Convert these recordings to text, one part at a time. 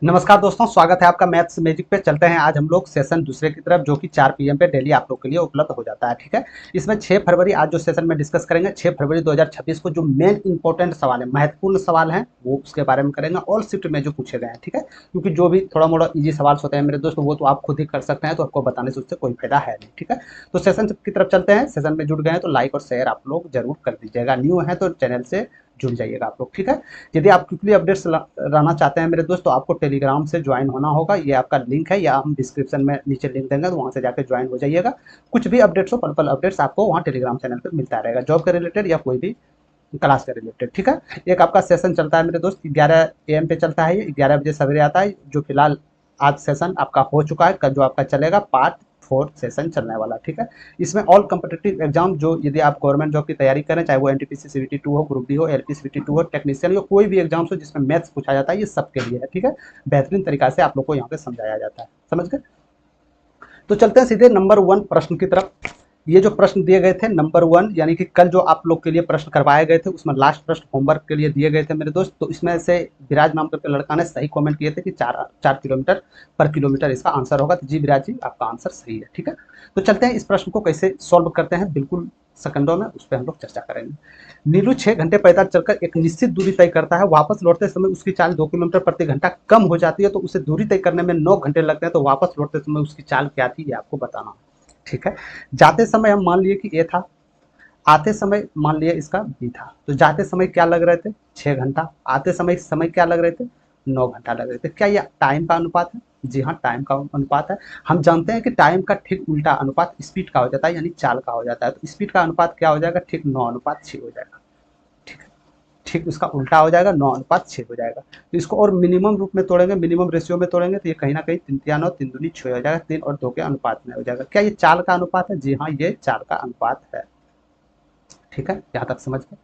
नमस्कार दोस्तों, स्वागत है आपका मैथ्स मैजिक पे। चलते हैं आज हम लोग सेशन दूसरे की तरफ, जो कि 4 पीएम पे डेली आप लोग के लिए उपलब्ध हो जाता है। ठीक है, इसमें 6 फरवरी आज जो सेशन में डिस्कस करेंगे, 6 फरवरी 2026 को जो मेन इंपॉर्टेंट सवाल है, महत्वपूर्ण सवाल हैं, वो उसके बारे में करेंगे। ऑल शिफ्ट में जो पूछे गए हैं, ठीक है, क्योंकि जो भी थोड़ा मोड़ा इजी सवाल होते हैं मेरे दोस्त, वो तो आप खुद ही कर सकते हैं, तो आपको बताने से उससे कोई फायदा है नहीं। ठीक है, तो सेशन की तरफ चलते हैं। सेशन में जुड़ गए हैं तो लाइक और शेयर आप लोग जरूर कर दीजिएगा। न्यू है तो चैनल से जुड़ जाइएगा आप लोग। ठीक है, यदि आप क्विकली अपडेट्स रहना चाहते हैं मेरे दोस्त, तो आपको टेलीग्राम से ज्वाइन होना होगा। ये आपका लिंक है, या हम डिस्क्रिप्शन में नीचे लिंक देंगे, तो वहाँ से जाकर ज्वाइन हो जाइएगा। कुछ भी अपडेट्स हो, पल अपडेट्स आपको वहाँ टेलीग्राम चैनल पर मिलता रहेगा, जॉब के रिलेटेड या कोई भी क्लास के रिलेटेड। ठीक है, एक आपका सेशन चलता है मेरे दोस्त, 11 AM पे चलता है। ये 11 बजे सवेरे आता है। जो फिलहाल आज सेशन आपका हो चुका है, कल जो आपका चलेगा पार्ट 4 सेशन चलने वाला। ठीक है, इसमें ऑल कम्पिटिटिव एग्जाम, जो यदि आप गवर्नमेंट जॉब की तैयारी करें, चाहे वो एनटीपीसी सीबीटी 2 हो, ग्रुप डी हो, एलपी सीबीटी 2 हो, टेक्नीशियन हो, कोई भी एग्जाम हो जिसमें मैथ्स पूछा जाता है, ये सबके लिए है। ठीक है, बेहतरीन तरीका से आप लोग को यहाँ पे समझाया जाता है। समझ गए? तो चलते हैं सीधे नंबर 1 प्रश्न की तरफ। ये जो प्रश्न दिए गए थे नंबर 1, यानी कि कल जो आप लोग के लिए प्रश्न करवाए गए थे, उसमें लास्ट प्रश्न होमवर्क के लिए दिए गए थे मेरे दोस्त। तो इसमें से विराज नाम के लड़का ने सही कमेंट किए थे कि 4 पर किलोमीटर इसका आंसर होगा। तो जी विराज जी, आपका आंसर सही है। ठीक है, तो चलते हैं इस प्रश्न को कैसे सॉल्व करते हैं, बिल्कुल सेकंडों में उस पर हम लोग चर्चा करेंगे। नीलू 6 घंटे पैदल चलकर एक निश्चित दूरी तय करता है। वापस लौटते समय उसकी चाल 2 किलोमीटर प्रति घंटा कम हो जाती है, तो उसे दूरी तय करने में 9 घंटे लगते हैं। तो वापस लौटते समय उसकी चाल क्या थी, ये आपको बताना है। ठीक है, जाते समय हम मान लिए कि ए था, आते समय मान लिए इसका बी था। तो जाते समय क्या लग रहे थे, 6 घंटा। आते समय समय क्या लग रहे थे, 9 घंटा लग रहे थे। क्या ये टाइम का अनुपात है? जी हाँ, टाइम का अनुपात है। हम जानते हैं कि टाइम का ठीक उल्टा अनुपात स्पीड का हो जाता है, यानी चाल का हो जाता है। तो स्पीड का अनुपात क्या हो जाएगा, ठीक 9:6 हो जाएगा। ठीक है, ठीक उसका उल्टा हो जाएगा, 9:6 हो जाएगा। तो इसको और मिनिमम रूप में तोड़ेंगे, मिनिमम रेशियो में तोड़ेंगे, तो ये कहीं ना कहीं 3 3 9 3 दूनी 6 हो जाएगा। 3 और 2 के अनुपात में हो जाएगा। क्या ये चाल का अनुपात है? जी हाँ, ये चाल का अनुपात है। ठीक है, यहाँ तक समझ गए।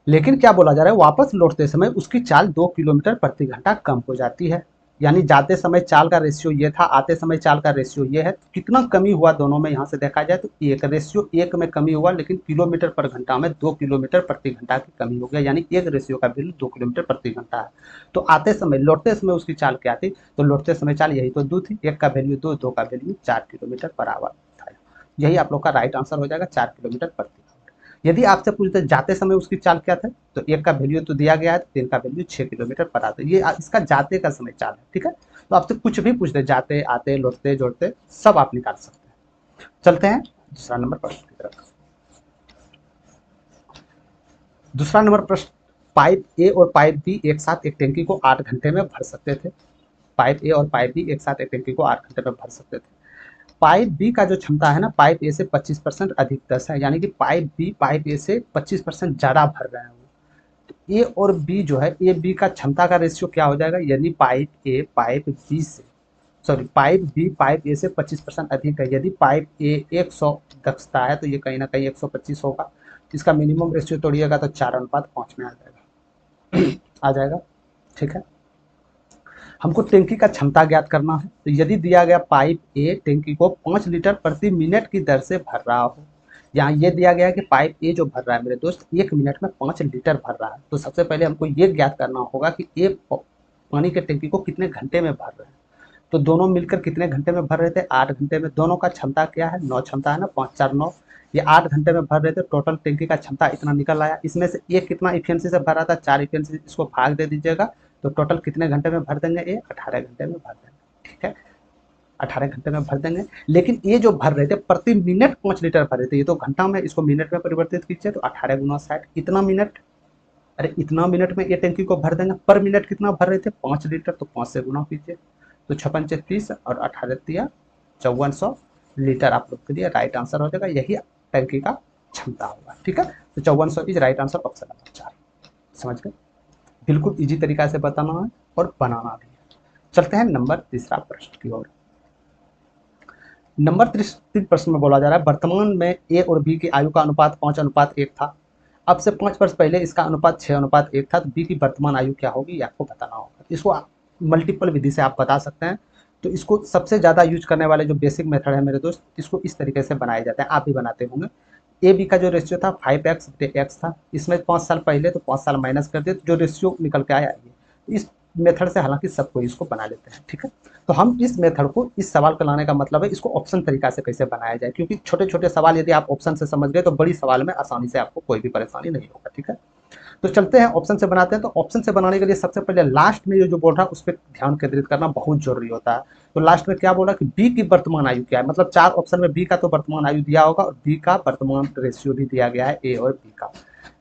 लेकिन क्या बोला जा रहा है, वापस लौटते समय उसकी चाल 2 किलोमीटर प्रति घंटा कम हो जाती है। यानी जाते समय चाल का रेशियो ये था, आते समय चाल का रेशियो ये है। तो कितना कमी हुआ दोनों में, यहाँ से देखा जाए तो एक रेशियो 1 में कमी हुआ, लेकिन किलोमीटर पर घंटा में 2 किलोमीटर प्रति घंटा की कमी हो गया। यानी एक रेशियो का वैल्यू 2 किलोमीटर प्रति घंटा है। तो आते समय, लौटते समय उसकी चाल क्या थी? तो लौटते समय चाल यही तो 2 थी। 1 का वैल्यू 2, 2 का वैल्यू 4 किलोमीटर पर आवर था। यही आप लोग का राइट आंसर हो जाएगा, 4 किलोमीटर प्रति। यदि आपसे पूछते जाते समय उसकी चाल क्या था, तो 1 का वैल्यू तो दिया गया है, 3 का वैल्यू 6 किलोमीटर पर आता है। ये इसका जाते का समय चाल है। ठीक है, तो आपसे कुछ भी पूछ दे, जाते आते लौटते जोड़ते, सब आप निकाल सकते हैं। चलते हैं दूसरा नंबर प्रश्न की तरफ। दूसरा नंबर प्रश्न, पाइप ए और पाइप बी एक साथ एक टैंकी को 8 घंटे में भर सकते थे। पाइप ए और पाइप बी एक साथ एक टैंकी को 8 घंटे में भर सकते थे। पाइप बी का जो क्षमता है ना, पाइप ए से 25% अधिक 10 है। यानी कि पाइप बी पाइप ए से 25% ज्यादा भर रहे हैं। ए और बी जो है, ए बी का क्षमता का रेशियो क्या हो जाएगा, यानी पाइप ए पाइप बी से, sorry pipe B pipe A से 25% अधिक है। यदि पाइप ए 100 दक्षता है, तो ये कहीं ना कहीं 125 होगा। इसका मिनिमम रेशियो तोड़िएगा तो 4:5 में आ जाएगा। आ जाएगा। ठीक है, हमको टैंकी का क्षमता ज्ञात करना है। तो यदि दिया गया पाइप ए टैंकी को 5 लीटर प्रति मिनट की दर से भर रहा हो, यहाँ ये दिया गया है कि पाइप ए जो भर रहा है मेरे दोस्त, 1 मिनट में 5 लीटर भर रहा है। तो सबसे पहले हमको ये ज्ञात करना होगा कि ए पानी के टैंकी को कितने घंटे में भर रहे हैं। तो दोनों मिलकर कितने घंटे में भर रहे थे, 8 घंटे में। दोनों का क्षमता क्या है, 9 क्षमता है ना, 5 4 9। ये 8 घंटे में भर रहे थे। टोटल टैंकी का क्षमता इतना निकल आया। इसमें से एक कितना इफिशियंसी से भर रहा था, 4 इफिशियंसी, इसको भाग दे दीजिएगा। तो टोटल कितने घंटे में भर देंगे, ये 18 घंटे में भर देंगे। ठीक है, 18 घंटे में भर देंगे। लेकिन ये जो भर रहे थे प्रति मिनट 5 लीटर भर रहे थे, ये तो घंटा में, इसको मिनट में परिवर्तित कीजिए। तो 18 गुना 60, इतना मिनट, अरे इतना मिनट में ये टैंकी को भर देंगे। पर मिनट कितना भर रहे थे, 5 लीटर। तो 5 से गुना कीजिए। तो 56 और 18 दिया 5400 लीटर आप लोग के लिए राइट आंसर हो जाएगा। यही टैंकी का क्षमता होगा। ठीक है, तो 5400 is right answer, option number 4। समझ गए? बिल्कुल इजी तरीका से बताना है और बनाना भी है। चलते हैं नंबर तीसरा प्रश्न की ओर। नंबर 3 प्रश्न में बोला जा रहा है, वर्तमान में ए और बी की आयु का अनुपात 5:1 था। अब से 5 वर्ष पहले इसका अनुपात 6:1 था। तो बी की वर्तमान आयु क्या होगी, ये आपको बताना होगा। इसको मल्टीपल विधि से आप बता सकते हैं। तो इसको सबसे ज़्यादा यूज करने वाले जो बेसिक मेथड है मेरे दोस्त, इसको इस तरीके से बनाए जाते हैं, आप भी बनाते होंगे। ए बी का जो रेशियो था 5x/x था। इसमें 5 साल पहले, तो 5 साल माइनस कर दिए, तो जो रेशियो निकल के आया ये, इस मेथड से हालांकि सब कोई इसको बना लेते हैं, ठीक है। तो हम इस मेथड को, इस सवाल का लाने का मतलब है इसको ऑप्शन तरीका से कैसे बनाया जाए, क्योंकि छोटे छोटे सवाल यदि आप ऑप्शन से समझ गए तो बड़ी सवाल में आसानी से आपको कोई भी परेशानी नहीं होगा, ठीक है। तो चलते हैं ऑप्शन से बनाते हैं। तो ऑप्शन से बनाने के लिए सबसे पहले लास्ट में ये जो बोल रहा है उस पर ध्यान केंद्रित करना बहुत जरूरी होता है। तो लास्ट में क्या बोल रहा है कि बी की वर्तमान आयु क्या है, मतलब 4 ऑप्शन में बी का तो वर्तमान आयु दिया होगा और बी का वर्तमान रेशियो भी दिया गया है, ए और बी का।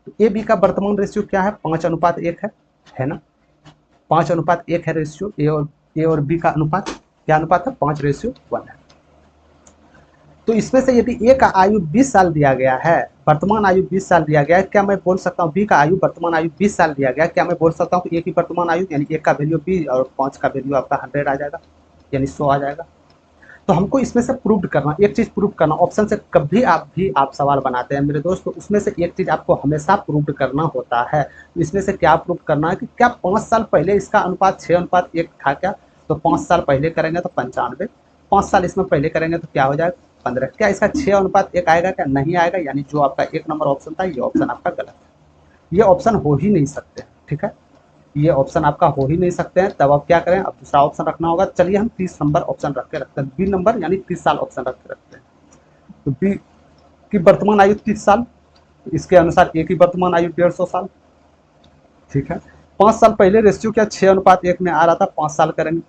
तो ए बी का वर्तमान रेशियो क्या है, 5:1 है ना, 5:1 है रेशियो, ए और बी का अनुपात क्या अनुपात है, 5:1 है। तो इसमें से यदि ए का आयु 20 साल दिया गया है, वर्तमान आयु 20 साल दिया गया है, क्या मैं बोल सकता हूँ बी का आयु वर्तमान आयु 20 साल दिया गया है, क्या मैं बोल सकता हूँ कि ए की वर्तमान आयु यानी एक का वैल्यू 20 और 5 का वैल्यू आपका 100 आ जाएगा, यानी 100 आ जाएगा। तो हमको इसमें से प्रूव करना, एक चीज प्रूव करना, ऑप्शन से कभी आप सवाल बनाते हैं मेरे दोस्त, तो उसमें से एक चीज आपको हमेशा प्रूव करना होता है। तो इसमें से क्या प्रूव करना है कि क्या 5 साल पहले इसका अनुपात 6:1 था क्या, तो 5 साल पहले करेंगे तो 95, 5 साल इसमें पहले करेंगे तो क्या हो जाएगा 15, क्या इसका 6:1 आएगा, क्या नहीं आएगा, यानी जो आपका 1 नंबर ऑप्शन था ये ऑप्शन आपका गलत है, ये ऑप्शन हो ही नहीं सकते, ठीक है, ये ऑप्शन आपका हो ही नहीं सकते हैं। तब आप क्या करें, अब दूसरा ऑप्शन रखना होगा। चलिए हम 30 नंबर ऑप्शन रख के रखते हैं, बी नंबर यानी 30 साल ऑप्शन रख के रखते हैं। तो बी की वर्तमान आयु 30 साल, इसके अनुसार ए की वर्तमान आयु 150 साल, ठीक है। 5 साल पहले रेशियो क्या 6:1 में आ रहा था, 5 साल करेंगे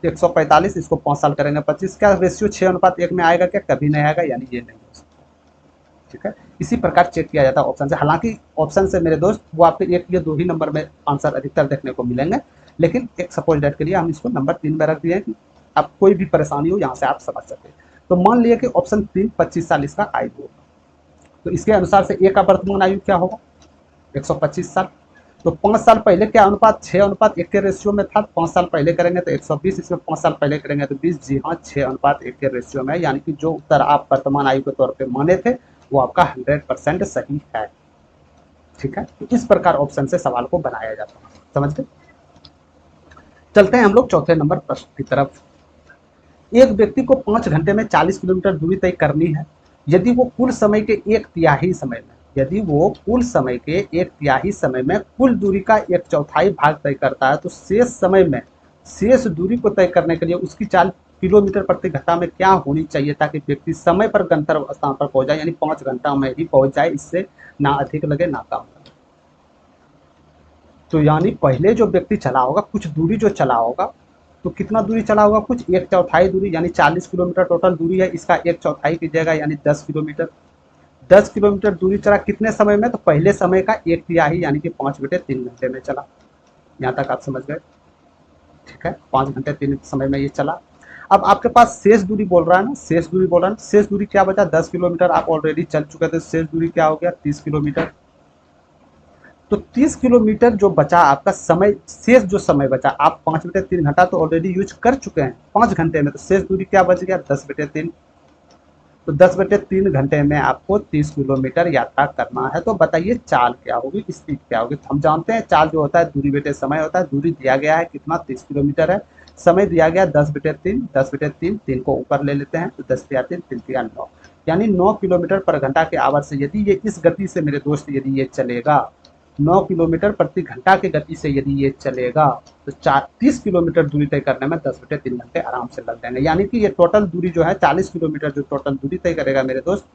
145, इसको 5 साल करेंगे 25, क्या रेशियो 6:1 में आएगा, क्या कभी नहीं आएगा, यानी ये नहीं हो सकता, ठीक है। इसी प्रकार चेक किया जाता है ऑप्शन से। हालांकि ऑप्शन से मेरे दोस्त वो आपके एक या 2 ही नंबर में आंसर अधिकतर देखने को मिलेंगे, लेकिन एक सपोज डेट के लिए हम इसको नंबर 3 में रख दिए कि आप कोई भी परेशानी हो यहाँ से आप समझ सके। तो मान लिया कि ऑप्शन 3 25 साल इसका आयु होगा, तो इसके अनुसार से ए का वर्तमान आयु क्या होगा 125 साल। तो 5 साल पहले क्या अनुपात 6:1 के रेशियो में था, 5 साल पहले करेंगे तो 120, इसमें 5 साल पहले करेंगे तो 20, जी हाँ 6:1 के रेशियो में, यानी कि जो उत्तर आप वर्तमान आयु के तौर पे माने थे वो आपका 100% सही है, ठीक है। तो इस प्रकार ऑप्शन से सवाल को बनाया जाता है, समझ गए। चलते हैं हम लोग चौथे नंबर प्रश्न की तरफ। एक व्यक्ति को 5 घंटे में 40 किलोमीटर दूरी तय करनी है, यदि वो कुल समय के 1/3 समय में, यदि वो कुल समय के 1/3 समय में कुल दूरी का 1/4 भाग तय करता है, तो शेष समय में शेष दूरी को तय करने के लिए उसकी चाल किलोमीटर प्रति घंटा में क्या होनी चाहिए ताकि व्यक्ति समय पर गंतव्य स्थान पर पहुंच जाए, यानी 5 घंटा में ही पहुंच जाए, इससे ना अधिक लगे ना कम लगे। तो यानी पहले जो व्यक्ति चला होगा कुछ दूरी जो चला होगा, तो कितना दूरी चला होगा, कुछ 1/4 दूरी, यानी 40 किलोमीटर टोटल दूरी है, इसका 1/4 कीजिएगा यानी 10 किलोमीटर। 10 किलोमीटर दूरी चला कितने समय में, तो पहले समय का 1/3 यानी कि 5/3 घंटे में चला। यहाँ तक आप समझ गए, ठीक है, 5 घंटे 3 समय में ये चला। अब आपके पास शेष दूरी बोल रहा है ना, शेष दूरी बोल रहा है, शेष दूरी क्या बचा, 10 किलोमीटर आप ऑलरेडी चल चुके थे, शेष दूरी क्या हो गया 30 किलोमीटर। तो 30 किलोमीटर जो बचा आपका समय, शेष जो समय बचा, आप 5/3 घंटा तो ऑलरेडी यूज कर चुके हैं 5 घंटे में, तो शेष दूरी क्या बच गया 10/3। तो 10/3 घंटे में आपको 30 किलोमीटर यात्रा करना है। तो बताइए चाल क्या होगी, स्पीड क्या होगी। तो हम जानते हैं चाल जो होता है दूरी बटे समय होता है, दूरी दिया गया है कितना 30 किलोमीटर है, समय दिया गया 10/3, 10/3 3 को ऊपर ले लेते हैं, तो 10×3 3×9, यानी 9 किलोमीटर पर घंटा के आवर से यदि ये इस गति से मेरे दोस्त यदि ये चलेगा, 9 किलोमीटर प्रति घंटा की गति से यदि ये चलेगा, तो 30 किलोमीटर दूरी तय करने में 10/3 घंटे आराम से लग जाएंगे। यानी कि ये टोटल दूरी जो है 40 किलोमीटर जो टोटल दूरी तय करेगा मेरे दोस्त,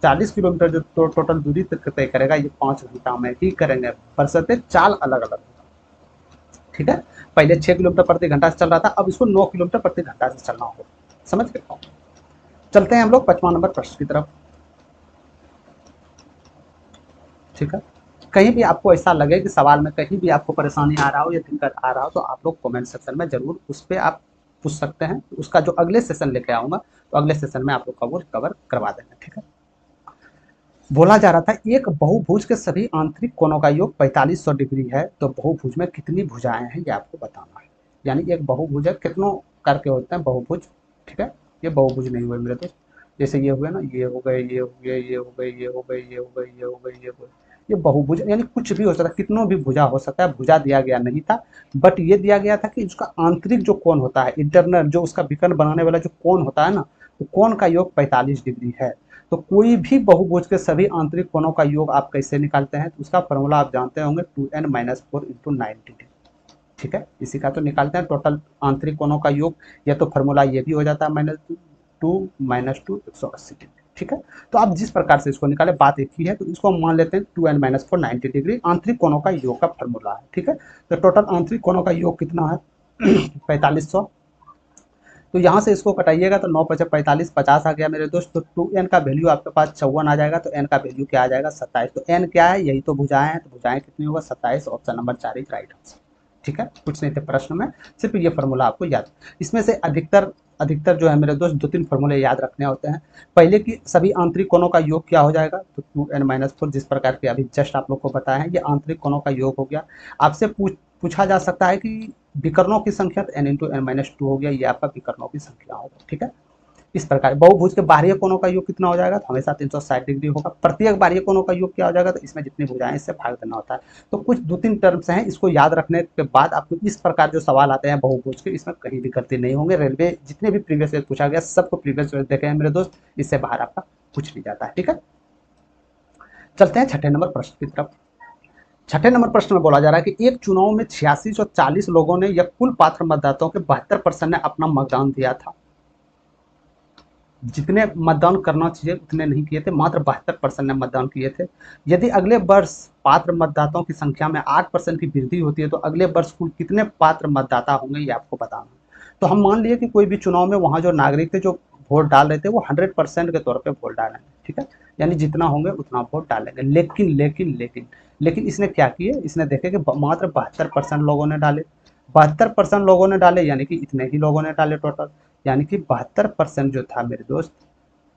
40 किलोमीटर जो टोटल दूरी तय करेगा ये 5 घंटा में ही करेंगे, बशर्ते चाल अलग अलग होगा, ठीक है। पहले 6 किलोमीटर प्रति घंटा से चल रहा था, अब इसको 9 किलोमीटर प्रति घंटा से चलना होगा, समझ गए। चलते हैं हम लोग 5वां नंबर प्रश्न की तरफ, ठीक है। कहीं भी आपको ऐसा लगे कि सवाल में कहीं भी आपको परेशानी आ रहा हो या दिक्कत आ रहा हो, तो आप लोग कमेंट सेक्शन में जरूर उस पर आप पूछ सकते हैं, उसका जो अगले सेशन लेके आऊंगा तो अगले सेशन में आप लोग का वो कवर करवा देंगे, ठीक है। बोला जा रहा था एक बहुभुज के सभी आंतरिक कोणों का योग 4500 डिग्री है, तो बहुभुज में कितनी भुजाएं हैं ये आपको बताना है। यानी एक बहुभुज है, कितनों करके होते हैं बहुभुज, ठीक है। ये बहुभुज नहीं हुए मेरे दोस्त, जैसे ये हुए ना, ये हो गए, ये हो गए, ये हो गए, ये हो गए, ये हो गए, ये हो गए, ये हो गए, ये बहुभुज यानी कुछ भी हो सकता है, कितनों भी भुजा हो सकता है। भुजा दिया गया नहीं था, बट ये दिया गया था कि उसका आंतरिक जो कोण होता है, इंटरनल जो उसका विकर्ण बनाने वाला जो कोण होता है ना, तो कोण का योग 45 डिग्री है। तो कोई भी बहुभुज के सभी आंतरिक कोणों का योग आप कैसे निकालते हैं, तो उसका फॉर्मूला आप जानते होंगे 2n - 4 × 90 डिग्री, ठीक है, इसी का तो निकालते हैं टोटल आंतरिक कोणों का योग। या तो फॉर्मूला ये भी हो जाता है -2 180 डिग्री। ठीक है, तो आप जिस प्रकार से इसको निकाले बात एक ही है, तो इसको हम मान लेते हैं 2n - 4 90 डिग्री आंतरिक कोणों का योग का फॉर्मूला है। ठीक है, तो टोटल आंतरिक कोणों का योग कितना है 4500। तो यहाँ से इसको कटाइएगा तो 9 × 5 = 45, 50 आ गया मेरे दोस्त। तो 2n का वैल्यू आपके पास 54 आ जाएगा। तो n का वैल्यू क्या आ जाएगा 27। तो n क्या है, यही तो भुजाएं हैं, तो भुजाएं कितनी होगा 27। Option number 4 is right answer. ठीक है, कुछ नहीं थे प्रश्न में, सिर्फ ये फॉर्मूला आपको याद। इसमें से अधिकतर अधिकतर जो है मेरे दोस्त 2-3 फॉर्मूले याद रखने होते हैं। पहले की सभी आंतरिक कोणों का योग क्या हो जाएगा, तो 2n - 4 जिस प्रकार के अभी जस्ट आप लोग को बताया है, ये आंतरिक कोणों का योग हो गया। आपसे पूछा जा सकता है कि विकर्णों की संख्या, तो n × n - 2 हो गया, ये आपका विकर्णों की संख्या होगा। ठीक है, इस प्रकार बहुभुज के बाह्य कोणों का योग कितना हो जाएगा, तो हमेशा 360 डिग्री होगा। प्रत्येक बाह्य कोणों का योग क्या हो जाएगा, तो इसमें जितनी भुजाएं इससे भाग देना होता है। तो कुछ 2-3 टर्म्स हैं, इसको याद रखने के बाद आपको इस प्रकार जो सवाल आते हैं बहुभुज के, इसमें कहीं भी गलती नहीं होंगे। रेलवे जितने भी प्रीवियस ईयर पूछा गया सबको प्रीवियस ईयर देखे हैं मेरे दोस्त, इससे बाहर आपका कुछ नहीं जाता है। ठीक है, चलते हैं छठे नंबर प्रश्न की तरफ। छठे नंबर प्रश्न में बोला जा रहा है कि एक चुनाव में 8640 लोगों ने या कुल पात्र मतदाताओं के 72% ने अपना मतदान दिया था। जितने मतदान करना चाहिए उतने नहीं किए थे, मात्र 72% ने मतदान किए थे। यदि अगले वर्ष पात्र मतदाताओं की संख्या में 8% की वृद्धि होती है, तो अगले वर्ष कुल कितने पात्र मतदाता होंगे, ये आपको बताना है। तो हम मान लिए कि कोई भी चुनाव में वहाँ जो नागरिक थे जो वोट डाल रहे थे, वो 100% के तौर पर वोट डालेंगे। ठीक है, यानी जितना होंगे उतना वोट डालेंगे। लेकिन लेकिन लेकिन लेकिन इसने क्या किए, इसने देखे कि मात्र 72% लोगों ने डाले। 72% लोगों ने डाले, यानी कि इतने ही लोगों ने डाले टोटल। यानी कि 72% जो था मेरे दोस्त,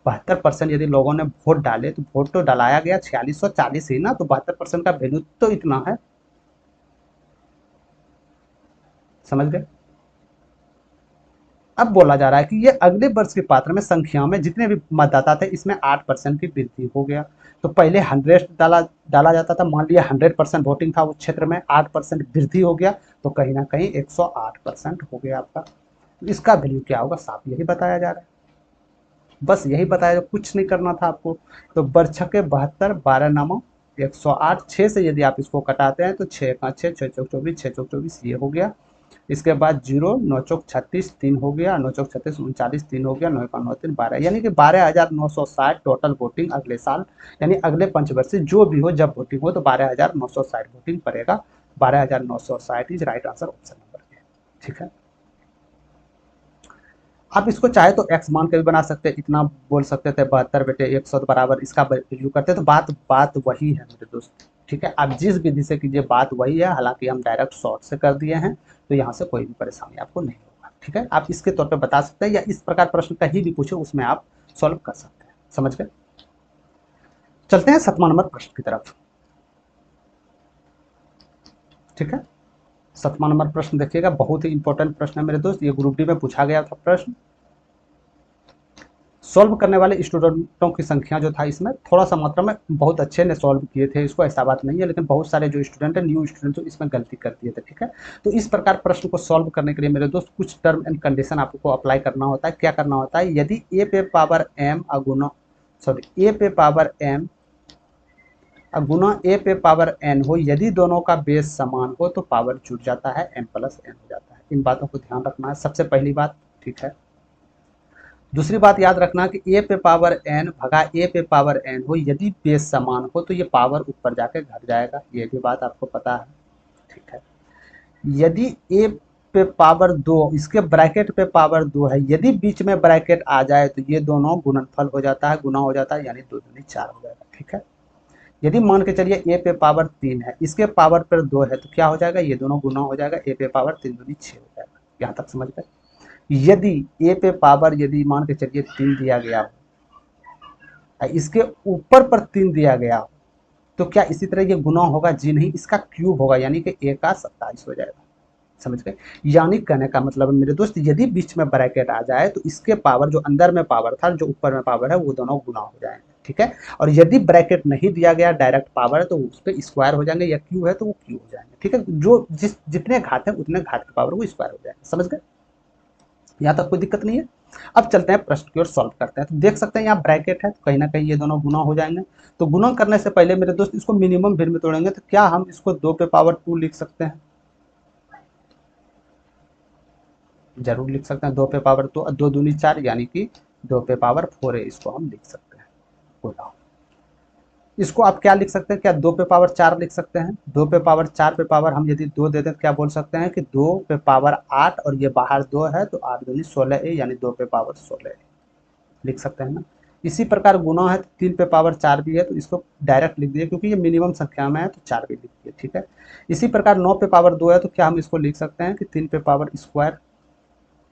72% यदि लोगों ने वोट डाले, तो वोट तो डलाया गया 4640 ही ना, तो 72% का वैल्यू तो इतना है। समझ गए। अब बोला जा रहा है कि ये अगले वर्ष के पात्र में संख्या में जितने भी मतदाता थे, इसमें 8% की वृद्धि हो गया। तो पहले 100 डाला डाला जाता था, मान लिया 100% वोटिंग था उस क्षेत्र में, 8% वृद्धि हो गया, तो कहीं ना कहीं 108% हो गया आपका। तो इसका वैल्यू क्या होगा, साफ यही बताया जा रहा है। बस यही बताया, कुछ नहीं करना था आपको। तो बरछके 72, 12 नामो 108, 6 से यदि आप इसको कटाते हैं तो 6 का 6, 6 चौक 24, 6 चौक 24 ये हो गया। इसके बाद 0, 9 चौक 36 3 हो गया, 9 चौक 36 39 3 हो गया, 9 का 9 3 12, यानी कि 12,960 टोटल वोटिंग अगले साल, यानी अगले पंचवर्षीय जो भी हो जब वोटिंग हो, तो 12,960 वोटिंग पड़ेगा। 12,960 is right answer, option number A. ठीक है, आप इसको चाहे तो x मान के भी बना सकते हैं, इतना बोल सकते थे 72/100 बराबर इसका वैल्यू करते, तो बात बात वही है मेरे दोस्त। ठीक है, आप जिस विधि से कीजिए बात वही है, हालांकि हम डायरेक्ट शॉर्ट से कर दिए हैं, तो यहाँ से कोई भी परेशानी आपको नहीं होगा। ठीक है, आप इसके तौर पे बता सकते हैं, या इस प्रकार प्रश्न कहीं भी पूछे उसमें आप सॉल्व कर सकते हैं। समझ गए। चलते हैं 7वां नंबर प्रश्न की तरफ। ठीक है, 7वां नंबर प्रश्न देखिएगा, बहुत ही इंपॉर्टेंट प्रश्न है मेरे दोस्त, ये ग्रुप डी में पूछा गया था प्रश्न। सॉल्व करने वाले स्टूडेंटों की संख्या जो था इसमें थोड़ा सा मात्रा में बहुत अच्छे ने सॉल्व किए थे इसको, ऐसा बात नहीं है, लेकिन बहुत सारे जो स्टूडेंट है न्यू स्टूडेंट तो इसमें गलती कर दिए थे। ठीक है, तो इस प्रकार प्रश्न को सॉल्व करने के लिए मेरे दोस्त कुछ टर्म एंड कंडीशन आपको अप्लाई करना होता है। क्या करना होता है, यदि ए पे पावर एम अगुना ए पे पावर एम गुना ए पे पावर एन हो, यदि दोनों का बेस समान हो तो पावर जुड़ जाता है, m + n हो जाता है। इन बातों को ध्यान रखना है, सबसे पहली बात। ठीक है, दूसरी बात याद रखना कि ए पे पावर एन भगा ए पे पावर एन हो, यदि बेस समान हो तो ये पावर ऊपर जाके घट जाएगा, ये भी बात आपको पता है। ठीक है, यदि ए पे पावर 2, इसके ब्रैकेट पे पावर 2 है, यदि बीच में ब्रैकेट आ जाए तो ये दोनों गुणनफल हो जाता है, गुना हो जाता है, यानी 2 दूनी 4 हो जाएगा। ठीक है, यदि मान के चलिए ए पे पावर 3 है, इसके पावर पर 2 है, तो क्या हो जाएगा, ये दोनों गुना हो जाएगा, ए पे पावर 3 दूनी 6 हो जाएगा। यहाँ तक समझ गए। यदि ए पे पावर यदि मान के चलिए 3 दिया गया हो, इसके ऊपर पर 3 दिया गया हो, तो क्या इसी तरह ये गुना होगा, जी नहीं, इसका क्यूब होगा, यानी कि ए का 27 हो जाएगा। समझ गए। यानी कहने का मतलब मेरे दोस्त, यदि बीच में ब्रैकेट आ जाए तो इसके पावर जो अंदर में पावर था, जो ऊपर में पावर है, वो दोनों गुना हो जाएंगे। ठीक है, और यदि ब्रैकेट नहीं दिया गया, डायरेक्ट पावर है, तो उस पर स्क्वायर हो जाएंगे, या क्यू है तो वो क्यू हो जाएंगे। ठीक है, जो जितने घात है उतने घात के पावर वो स्क्वायर हो जाएंगे। समझ गए, यहाँ तक कोई दिक्कत नहीं है। अब चलते हैं प्रश्न की ओर, सॉल्व करते हैं। तो देख सकते हैं यहाँ ब्रैकेट है, तो कहीं ना कहीं ये दोनों गुना हो जाएंगे। तो गुना करने से पहले मेरे दोस्त इसको मिनिमम भिन्न में तोड़ेंगे, तो क्या हम इसको 2 पे पावर 2 लिख सकते हैं। जरूर लिख सकते हैं। 2 पे पावर 2, 2 दूनी 4 यानी कि 2 पे पावर 4 है, इसको हम लिख सकते हैं। बोला इसको आप क्या लिख सकते हैं, क्या 2 पे पावर 4 लिख सकते हैं? 2 पे पावर 4 पे पावर हम यदि 2 दे दें तो क्या बोल सकते हैं कि 2 पे पावर 8 और ये बाहर 2 है तो 8 दूनी 16 है यानी 2 पे पावर 16 लिख सकते हैं ना। इसी प्रकार गुना है तो 3 पे पावर 4 भी है तो इसको डायरेक्ट लिख दिए, क्योंकि ये मिनिमम संख्या में है तो 4 भी लिख दिए, ठीक है। इसी प्रकार 9 पे पावर 2 है तो क्या हम इसको लिख सकते हैं कि 3 पे पावर स्क्वायर,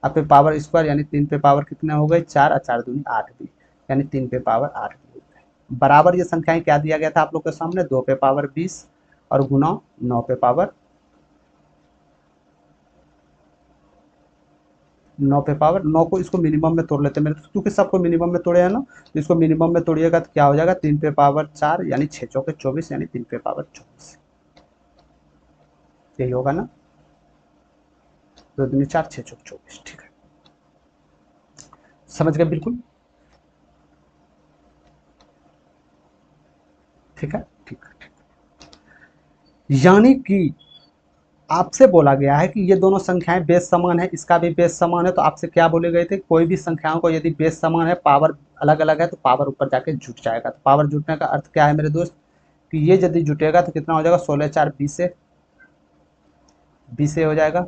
अब पे पावर स्क्वायर यानी 3 पे पावर कितने हो गए 4 और 4 दूनी 8 भी, यानी 3 पे पावर 8 भी हो गए। बराबर ये संख्याएं क्या दिया गया था आप लोग के सामने, 2 पे पावर 20 और गुना 9 पे पावर 9 पे पावर 9 को इसको मिनिमम में तोड़ लेते हैं मेरे, क्योंकि सबको मिनिमम में तोड़े हैं ना, तो इसको मिनिमम में तोड़िएगा तो क्या हो जाएगा 3 पे पावर 4 यानी 6 चौके 24 यानी 3 पे पावर 24, यही होगा ना। 2 दूनी 4 6 चौके 24, ठीक है। समझ गए बिल्कुल, ठीक है ठीक है ठीक है। यानी कि आपसे बोला गया है कि ये दोनों संख्याएं बेस समान है, इसका भी बेस समान है, तो आपसे क्या बोले गए थे, कोई भी संख्याओं को यदि बेस समान है पावर अलग अलग है तो पावर ऊपर जाके जुट जाएगा। तो पावर जुटने का अर्थ क्या है मेरे दोस्त, कि ये यदि जुटेगा तो कितना हो जाएगा 16 4 20 से 20 से हो जाएगा,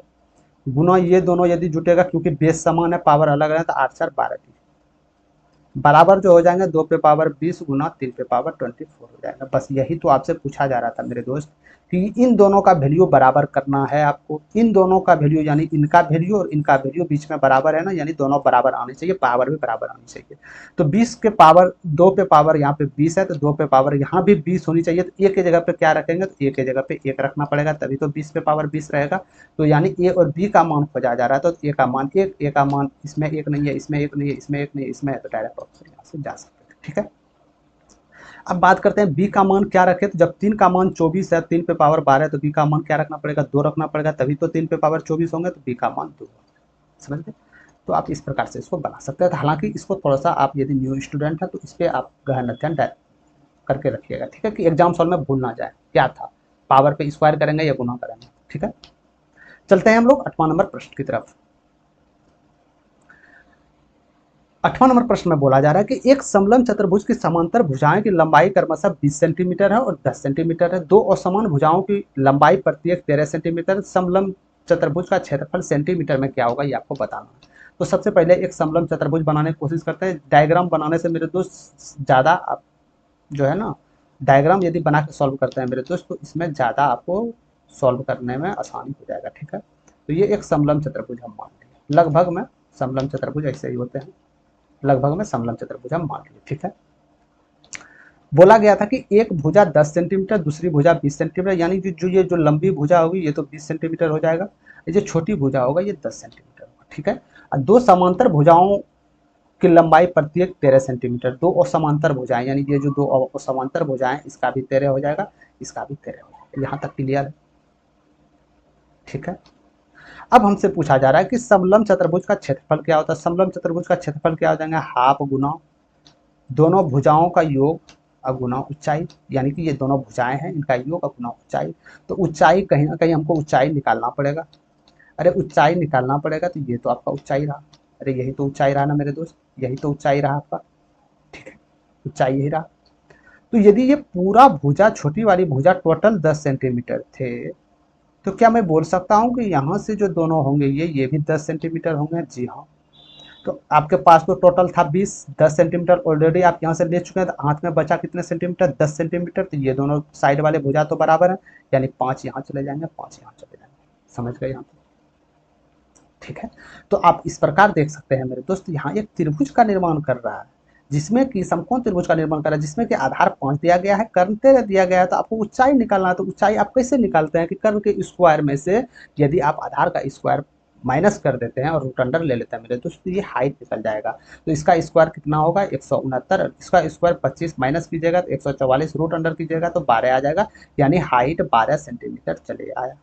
गुना ये दोनों यदि जुटेगा क्योंकि बेस समान है पावर अलग है तो 8 4 12 की बराबर जो हो जाएंगे 2 पे पावर 20 गुना 3 पे पावर 24 हो जाएगा। बस यही तो आपसे पूछा जा रहा था मेरे दोस्त, कि इन दोनों का वैल्यू बराबर करना है आपको, इन दोनों का वैल्यू यानी इनका वैल्यू और इनका वैल्यू बीच में बराबर है ना, यानी दोनों बराबर आने चाहिए, पावर भी बराबर आनी चाहिए। तो 20 के पावर 2 पे पावर यहाँ पे 20 है तो 2 पे पावर यहाँ भी 20 होनी चाहिए, तो ए के जगह पे क्या रखेंगे, तो ए के जगह पे 1 रखना पड़ेगा, तभी तो 20 पे पावर 20 रहेगा। तो यानी ए और बी का मान खोजा जा रहा है, तो ए का मान 1, ए का मान इसमें 1 नहीं है, इसमें 1 नहीं है, इसमें 1 नहीं है, इसमें है, तो डायरेक्ट ऑप्शन यहाँ से जा सकते हैं, ठीक है। अब बात करते हैं बी का मान क्या रखे, तो जब 3 का मान 24 है, 3 पे पावर 12 है, तो बी का मान क्या रखना पड़ेगा, 2 रखना पड़ेगा, तभी तो 3 पे पावर 24 होंगे, तो बी का मान 2। समझ गए। तो आप इस प्रकार से इसको बना सकते हैं। हालांकि इसको थोड़ा सा आप यदि न्यू स्टूडेंट है तो इस पर आप गहन अध्ययन करके रखिएगा, ठीक है, कि एग्जाम सॉल्व में भूल ना जाए क्या था, पावर पे स्क्वायर करेंगे या गुना करेंगे, ठीक है। चलते हैं हम लोग 8वां नंबर प्रश्न की तरफ। 8वां नंबर प्रश्न में बोला जा रहा है कि एक समलंब चतुर्भुज की समांतर भुजाएं की लंबाई क्रमशः 20 सेंटीमीटर है और 10 सेंटीमीटर है। दो असमान भुजाओं की लंबाई प्रत्येक 13 सेंटीमीटर। समलंब चतुर्भुज का क्षेत्रफल सेंटीमीटर में क्या होगा ये आपको बताना है। तो सबसे पहले एक समलंब चतुर्भुज बनाने की कोशिश करते हैं। डायग्राम बनाने से मेरे दोस्त ज़्यादा आप जो है ना, डायग्राम यदि बना के सॉल्व करते हैं मेरे दोस्त तो इसमें ज़्यादा आपको सॉल्व करने में आसानी हो जाएगा, ठीक है। तो ये एक समलंब चतुर्भुज हम मान लेंगे, लगभग में समलंब चतुर्भुज ऐसे ही होते हैं, लगभग में समलंब चतुर्भुज हम मान लिए, ठीक है। बोला गया था कि एक भुजा 10 सेंटीमीटर, दूसरी भुजा 20 सेंटीमीटर, यानी जो ये जो लंबी भुजा होगी ये तो 20 सेंटीमीटर हो जाएगा, ये जो छोटी भुजा होगा ये 10 सेंटीमीटर होगा, ठीक है। और दो समांतर भुजाओं की लंबाई प्रत्येक 13 सेंटीमीटर। दो असमांतर भुजाएं यानी ये जो दो असमांतर भुजाएं इसका भी 13 हो जाएगा, इसका भी 13 हो जाएगा। यहाँ तक क्लियर है, ठीक है। अब हमसे पूछा जा रहा है कि समलंब चतुर्भुज का क्षेत्रफल क्या होता है। समलंब चतुर्भुज का क्षेत्रफल क्या हो जाएगा, हाफ गुना दोनों भुजाओं का योग अगुना ऊंचाई, यानी कि ये दोनों भुजाएं हैं इनका योग अगुना ऊंचाई। तो ऊंचाई कहीं ना कहीं हमको ऊंचाई निकालना पड़ेगा। अरे ऊंचाई निकालना पड़ेगा तो ये तो आपका ऊंचाई रहा, अरे यही तो ऊंचाई रहा ना मेरे दोस्त, यही तो ऊंचाई रहा आपका, ठीक है, ऊंचाई यही रहा। तो यदि ये पूरा भुजा छोटी वाली भुजा टोटल 10 सेंटीमीटर थे तो क्या मैं बोल सकता हूँ कि यहाँ से जो दोनों होंगे ये भी 10 सेंटीमीटर होंगे, जी हाँ। तो आपके पास तो टोटल था 20, 10 सेंटीमीटर ऑलरेडी आप यहाँ से ले चुके हैं, तो हाथ में बचा कितने सेंटीमीटर, 10 सेंटीमीटर। तो ये दोनों साइड वाले भुजा तो बराबर है, यानी 5 यहाँ चले जाएंगे, 5 यहाँ चले जाएंगे। समझ गए यहाँ पे, ठीक है। तो आप इस प्रकार देख सकते हैं मेरे दोस्त, यहाँ एक त्रिभुज का निर्माण कर रहा है, जिसमें कि समकोण त्रिभुज का निर्माण कर रहा है, जिसमें कि आधार 5 दिया गया है, कर्ण 13 दिया गया है। तो आपको ऊंचाई निकालना है, तो ऊंचाई आप कैसे निकालते हैं कि कर्ण के स्क्वायर में से यदि आप आधार का स्क्वायर माइनस कर देते हैं और रूट अंडर ले लेते हैं मेरे दोस्त, तो ये हाइट निकल जाएगा। तो इसका स्क्वायर कितना होगा 169, इसका स्क्वायर 25 माइनस कीजिएगा तो 144, रूट अंडर कीजिएगा तो 12 आ जाएगा, यानी हाइट 12 सेंटीमीटर चले आया।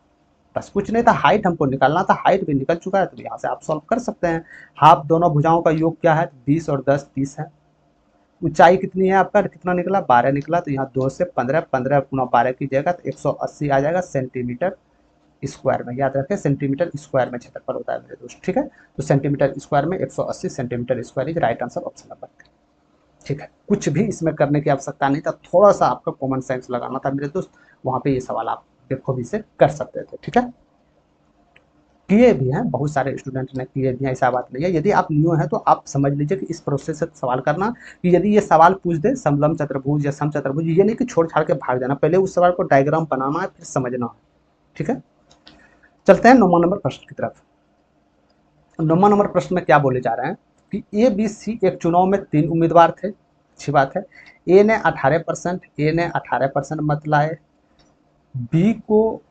बस कुछ नहीं था, हाइट हमको निकालना था, हाइट भी निकल चुका है, तो यहाँ से आप सॉल्व कर सकते हैं। हाफ दोनों भुजाओं का योग क्या है, 20 और 10 30 है। ऊंचाई कितनी है आपका, कितना निकला 12 निकला, तो यहाँ 2 से 15, 15 गुना 12 कीजिएगा तो 180 आ जाएगा सेंटीमीटर स्क्वायर में, याद रखें सेंटीमीटर स्क्वायर में क्षेत्रफल होता है मेरे दोस्त, ठीक है। तो सेंटीमीटर स्क्वायर में 180 centimetre square is right answer, option number 3, ठीक है। कुछ भी इसमें करने की आवश्यकता नहीं था, थोड़ा सा आपका कॉमन सेंस लगाना था मेरे दोस्त, वहां पे ये सवाल आप देखो भी से कर सकते थे, ठीक है। किए भी हैं, बहुत सारे स्टूडेंट ने किए भी हैं, ऐसा बात नहीं है। यदि आप न्यू हैं तो आप समझ लीजिए कि इस प्रोसेस से सवाल करना, कि यदि ये सवाल पूछ दे समलम चतुर्भुज या सम चतुर्भुज, ये नहीं कि छोड़ छाड़ के भाग जाना, पहले उस सवाल को डायग्राम बनाना है फिर समझना है, ठीक है। चलते हैं 9वां नंबर प्रश्न की तरफ। 9वां नंबर प्रश्न में क्या बोले जा रहे हैं कि ए बी सी एक चुनाव में 3 उम्मीदवार थे, अच्छी बात है। ए ने 18%, ए ने 18% मत लाए, बी को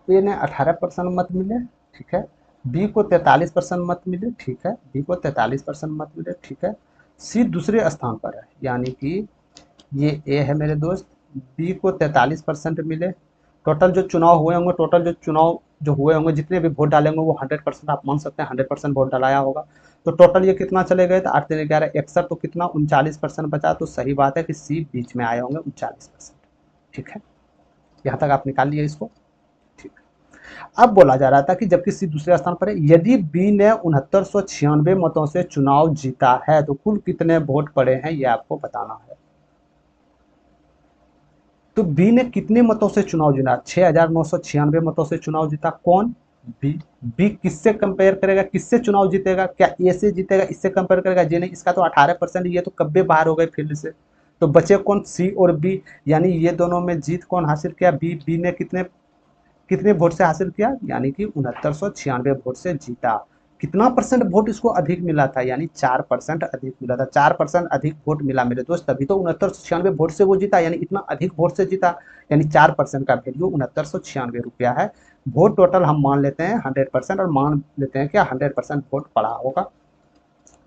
ए ने 18% मत मिले, ठीक है। बी को 43% मत मिले, ठीक है। बी को 43% मत मिले, ठीक है। सी दूसरे स्थान पर है, यानी कि ये ए है मेरे दोस्त, बी को 43% मिले। टोटल जो चुनाव हुए होंगे, टोटल जो चुनाव जो हुए होंगे, जितने भी वोट डाले होंगे वो 100% आप मान सकते हैं, 100% वोट डालाया होगा। तो टोटल ये कितना चले गए, तो 8 3 11 61, तो कितना 39% बचा। तो सही बात है कि सी बीच में आए होंगे 39%, ठीक है। यहाँ तक आप निकाल लिए इसको, ठीक। अब बोला जा रहा था कि जबकि सी दूसरे स्थान पर है, यदि बी ने 6996 मतों से चुनाव जीता है तो कुल कितने वोट पड़े हैं ये आपको बताना है। तो बी ने कितने मतों से चुनाव जीता, 6996 मतों से चुनाव जीता, कौन, बी। बी किससे कंपेयर करेगा, किससे चुनाव जीतेगा, क्या ए से जीतेगा, इससे कंपेयर करेगा, जे नहीं, इसका तो 18%, ये तो कब्बे बाहर हो गए फील्ड से। तो बचे कौन, सी और बी, यानी ये दोनों में जीत कौन हासिल किया, बी। बी ने कितने कितने वोट से हासिल किया, यानी कि 6996 वोट से जीता। कितना परसेंट वोट इसको अधिक मिला था, यानी 4% अधिक मिला था, 4% अधिक वोट मिला मेरे दोस्त, तभी तो 6996 वोट से वो जीता, यानी इतना अधिक वोट से जीता, यानी 4% का वैल्यू 6996 रुपया है। वोट टोटल हम मान लेते हैं 100%, और मान लेते हैं क्या 100% वोट पड़ा होगा,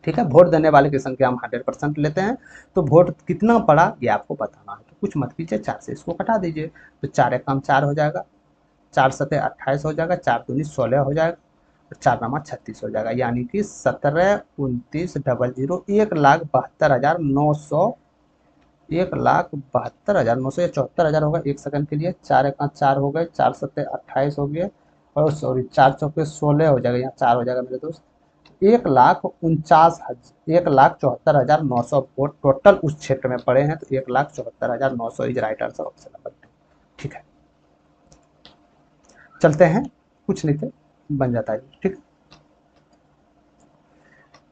ठीक है। वोट देने वाले की संख्या हम 100% लेते हैं, तो वोट कितना पड़ा ये आपको बताना है। तो कुछ मत कीजिए, 4 से इसको घटा दीजिए, तो 4 एक काम 4 हो जाएगा, 4 सते 28 हो जाएगा, 4 दूनी 16 हो जाएगा, और 4 नामा 36 हो जाएगा, यानी कि 172900, 1,72,900, 1,72,900 या 74,000 होगा। एक सेकंड के लिए, 4 एक 4 हो गए, 4 सत्ते 28 हो गए, और सॉरी 4 चौके 16 हो जाएगा, यहाँ 4 हो जाएगा मेरे दोस्त। 1,74,900 वोट टोटल उस क्षेत्र में पड़े हैं, तो 1,74,900 is right answer, option number 2, ठीक है। चलते हैं, कुछ नहीं थे, बन जाता है, ठीक।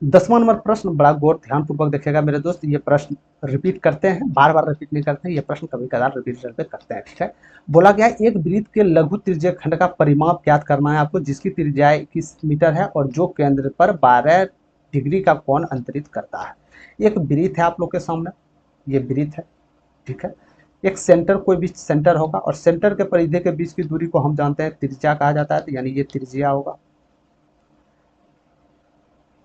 10वां नंबर प्रश्न बड़ा गौर ध्यान पूर्वक देखिएगा मेरे दोस्त, ये प्रश्न रिपीट करते हैं, बार बार रिपीट नहीं करते हैं, ये प्रश्न कभी कदार रिपीट करते हैं, ठीक है। बोला गया एक वृत्त के लघु त्रिज्यीय खंड का परिमाप ज्ञात करना है आपको, जिसकी त्रिज्या 21 मीटर है और जो केंद्र पर 12 डिग्री का कोण अंतरित करता है। एक वृत्त है आप लोग के सामने, ये वृत्त है, ठीक है। एक सेंटर, कोई भी सेंटर होगा, और सेंटर के परिधि के बीच की दूरी को हम जानते हैं त्रिज्या कहा जाता है, तो यानी ये त्रिज्या होगा।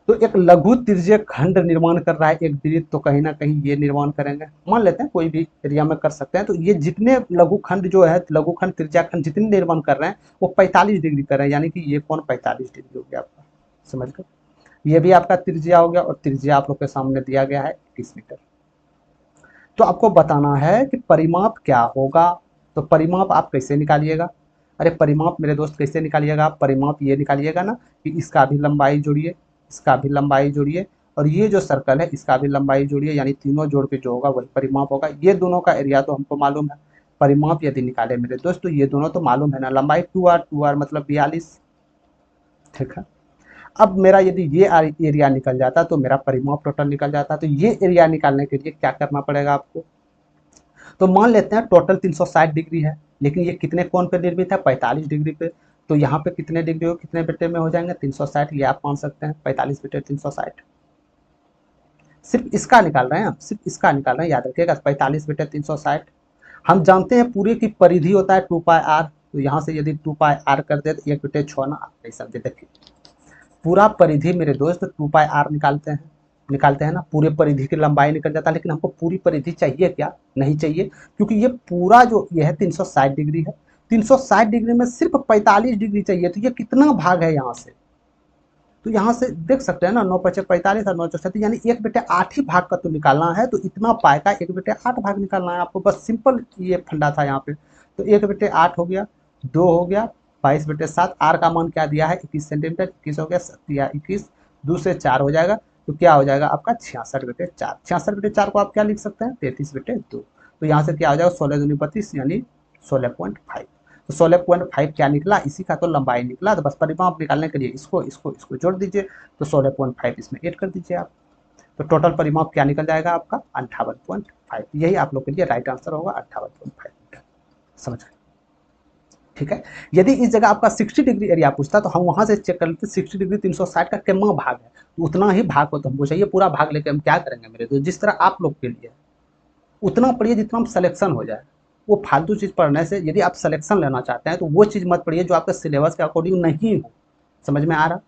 तो एक लघु त्रिज्यीय खंड निर्माण कर रहा है एक वृत्त, तो कहीं ना कहीं ये निर्माण करेंगे, मान लेते हैं कोई भी एरिया में कर सकते हैं। तो ये जितने लघु खंड जो है, लघु खंड त्रिज्या खंड जितने निर्माण कर रहे हैं वो 45 डिग्री कर रहे हैं, यानी कि ये कोण 45 डिग्री हो गया आपका, समझ गए। ये भी आपका त्रिज्या हो गया, और त्रिज्या आप लोग के सामने दिया गया है 21 मीटर। तो आपको बताना है कि परिमाप क्या होगा। तो परिमाप आप कैसे निकालिएगा, अरे परिमाप मेरे दोस्त कैसे निकालिएगा आप, परिमाप ये निकालिएगा ना कि इसका भी लंबाई जोड़िए, इसका भी लंबाई जोड़िए, और ये जो सर्कल है इसका भी लंबाई जोड़िए, यानी तीनों जोड़ के जो होगा वही परिमाप होगा। ये दोनों का एरिया तो हमको मालूम है, परिमाप यदि निकाले मेरे दोस्त तो ये दोनों तो मालूम है ना, लंबाई 2r मतलब 42, ठीक है। अब मेरा यदि ये एरिया निकल जाता तो मेरा परिमाप टोटल निकल जाता। तो ये एरिया निकालने के लिए क्या करना पड़ेगा आपको, तो मान लेते हैं टोटल 360 डिग्री है, लेकिन ये कितने कोण पे निर्मित है, 45 डिग्री पे। तो यहाँ पे कितने डिग्री हो, कितने बेटे में हो जाएंगे 360, ये आप मान सकते हैं 45 बेटे 360। सिर्फ इसका निकाल रहे हैं, हम सिर्फ इसका निकाल रहे हैं, याद रखिएगा 45 बेटे 360। हम जानते हैं पूरे की परिधि होता है 2πr, तो यहाँ से यदि 2πr कर दे तो 1 बेटे 6 ना, आप नहीं समझे, देखिए पूरा परिधि मेरे दोस्त 2πr निकालते हैं ना, पूरे परिधि की लंबाई निकल जाता है। लेकिन हमको पूरी परिधि चाहिए क्या, नहीं चाहिए, क्योंकि ये पूरा जो ये है 360 डिग्री है, 360 डिग्री में सिर्फ 45 डिग्री चाहिए, तो ये कितना भाग है यहाँ से, तो यहाँ से देख सकते हैं ना, 9 पचे 45 और 9 चौसठ, यानी 1 बेटे 8 ही भाग का तो निकालना है। तो इतना पाए का 1 बेटे 8 भाग निकालना है आपको, बस सिंपल ये फंडा था यहाँ पे। तो 1 बेटे 8 हो गया, 2 हो गया 22/7। आर का मान क्या दिया है 21 सेंटीमीटर, 21 हो गया 21, 2 से 4 हो जाएगा तो क्या हो जाएगा आपका 66/4। 66/4 को आप क्या लिख सकते हैं 33/2। तो यहाँ से क्या हो जाएगा 16 दूनी 32 यानी 16.5। तो 16.5 क्या निकला, इसी का तो लंबाई निकला। तो बस परिमाप निकालने के लिए इसको इसको इसको जोड़ दीजिए, तो 16.5 इसमें ऐड कर दीजिए आप। तो टोटल परिमाप क्या निकल जाएगा आपका 58.5। यही आप लोग के लिए राइट आंसर होगा 58.5 मीटर। समझ गए, ठीक है। यदि इस जगह आपका 60 डिग्री एरिया पूछता तो हम वहां से चेक कर लेते 60 डिग्री 360 का कितना भाग है, तो उतना ही भाग को तो हमको चाहिए, पूरा भाग लेके हम क्या करेंगे मेरे दोस्त, जिस तरह आप लोग के लिए उतना पढ़िए जितना हम सिलेक्शन हो जाए। वो फालतू चीज़ पढ़ने से, यदि आप सिलेक्शन लेना चाहते हैं तो वो चीज़ मत पढ़िए जो आपके सिलेबस के अकॉर्डिंग नहीं हो। समझ में आ रहा,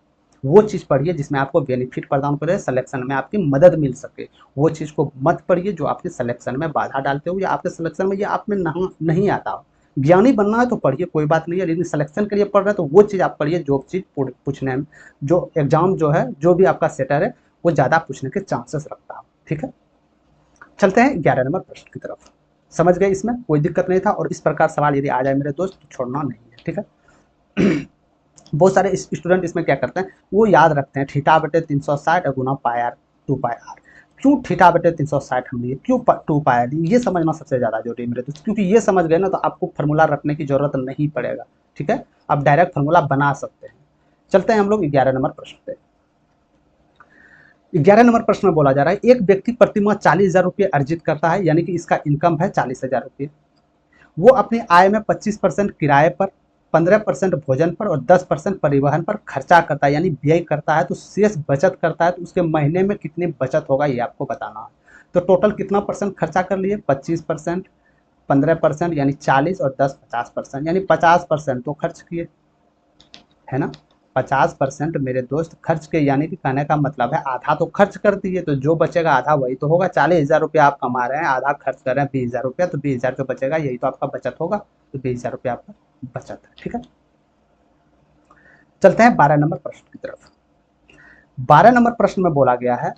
वो चीज़ पढ़िए जिसमें आपको बेनिफिट प्रदान करे, सिलेक्शन में आपकी मदद मिल सके। वो चीज़ को मत पढ़िए जो आपके सिलेक्शन में बाधा डालते हो या आपके सिलेक्शन में ये आप में नहीं आता हो। ज्ञानी बनना है तो पढ़िए, कोई बात नहीं है, लेकिन सिलेक्शन के लिए पढ़ रहे हैं तो वो चीज़ आप पढ़िए जो चीज़ पूछने में, जो एग्जाम जो है जो भी आपका सेटर है वो ज़्यादा पूछने के चांसेस रखता है। ठीक है, चलते हैं 11 नंबर प्रश्न की तरफ। समझ गए, इसमें कोई दिक्कत नहीं था। और इस प्रकार सवाल यदि आ जाए मेरे दोस्त तो छोड़ना नहीं है, ठीक है। बहुत सारे स्टूडेंट इसमें क्या करते हैं, वो याद रखते हैं θ/360 गुना पाई आर 2πr। क्यों θ/360 हम लिए, क्यों 2πr लिए, ये समझना सबसे ज़्यादा जरूरी है मेरे दोस्त। क्योंकि ये समझ गए ना तो आपको फॉर्मूला रखने की जरूरत नहीं पड़ेगा, ठीक है। आप डायरेक्ट फॉर्मूला बना सकते हैं। चलते हैं हम लोग 11 नंबर प्रश्न पे। 11 नंबर प्रश्न में बोला जा रहा है एक व्यक्ति प्रतिमाह 40,000 रुपये अर्जित करता है, यानी कि इसका इनकम है 40,000 रुपये। वो अपनी आय में 25% किराए पर, 15% भोजन पर और 10% परिवहन पर खर्चा करता है, यानी व्यय करता है। तो शेष बचत करता है, तो उसके महीने में कितनी बचत होगा ये आपको बताना है। तो टोटल कितना परसेंट खर्चा कर लिए, 25%, 15% यानी 40 और 10 50%, यानी 50% तो खर्च किए, है ना। 50% मेरे दोस्त खर्च के, यानी कि कहने का मतलब है आधा तो खर्च कर दिए, तो जो बचेगा आधा वही तो होगा। 40,000 रुपया आप कमा रहे हैं, आधा खर्च कर रहे हैं 20,000 रुपया, तो 20,000 जो बचेगा यही तो आपका बचत होगा। तो 20,000 रुपया आपका बचत है, ठीक है। चलते हैं 12 नंबर प्रश्न की तरफ। 12 नंबर प्रश्न में बोला गया है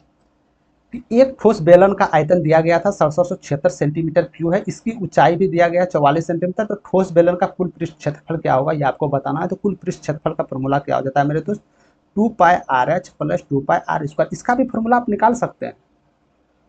कि एक ठोस बेलन का आयतन दिया गया था 6776 सेंटीमीटर क्यूब है, इसकी ऊंचाई भी दिया गया 44 सेंटीमीटर। तो ठोस बेलन का कुल पृष्ठ क्षेत्रफल क्या होगा ये आपको बताना है। तो कुल पृष्ठ क्षेत्रफल का फॉर्मूला क्या हो जाता है मेरे दोस्त, 2πRh + 2πr²। इसका भी फॉर्मूला आप निकाल सकते हैं,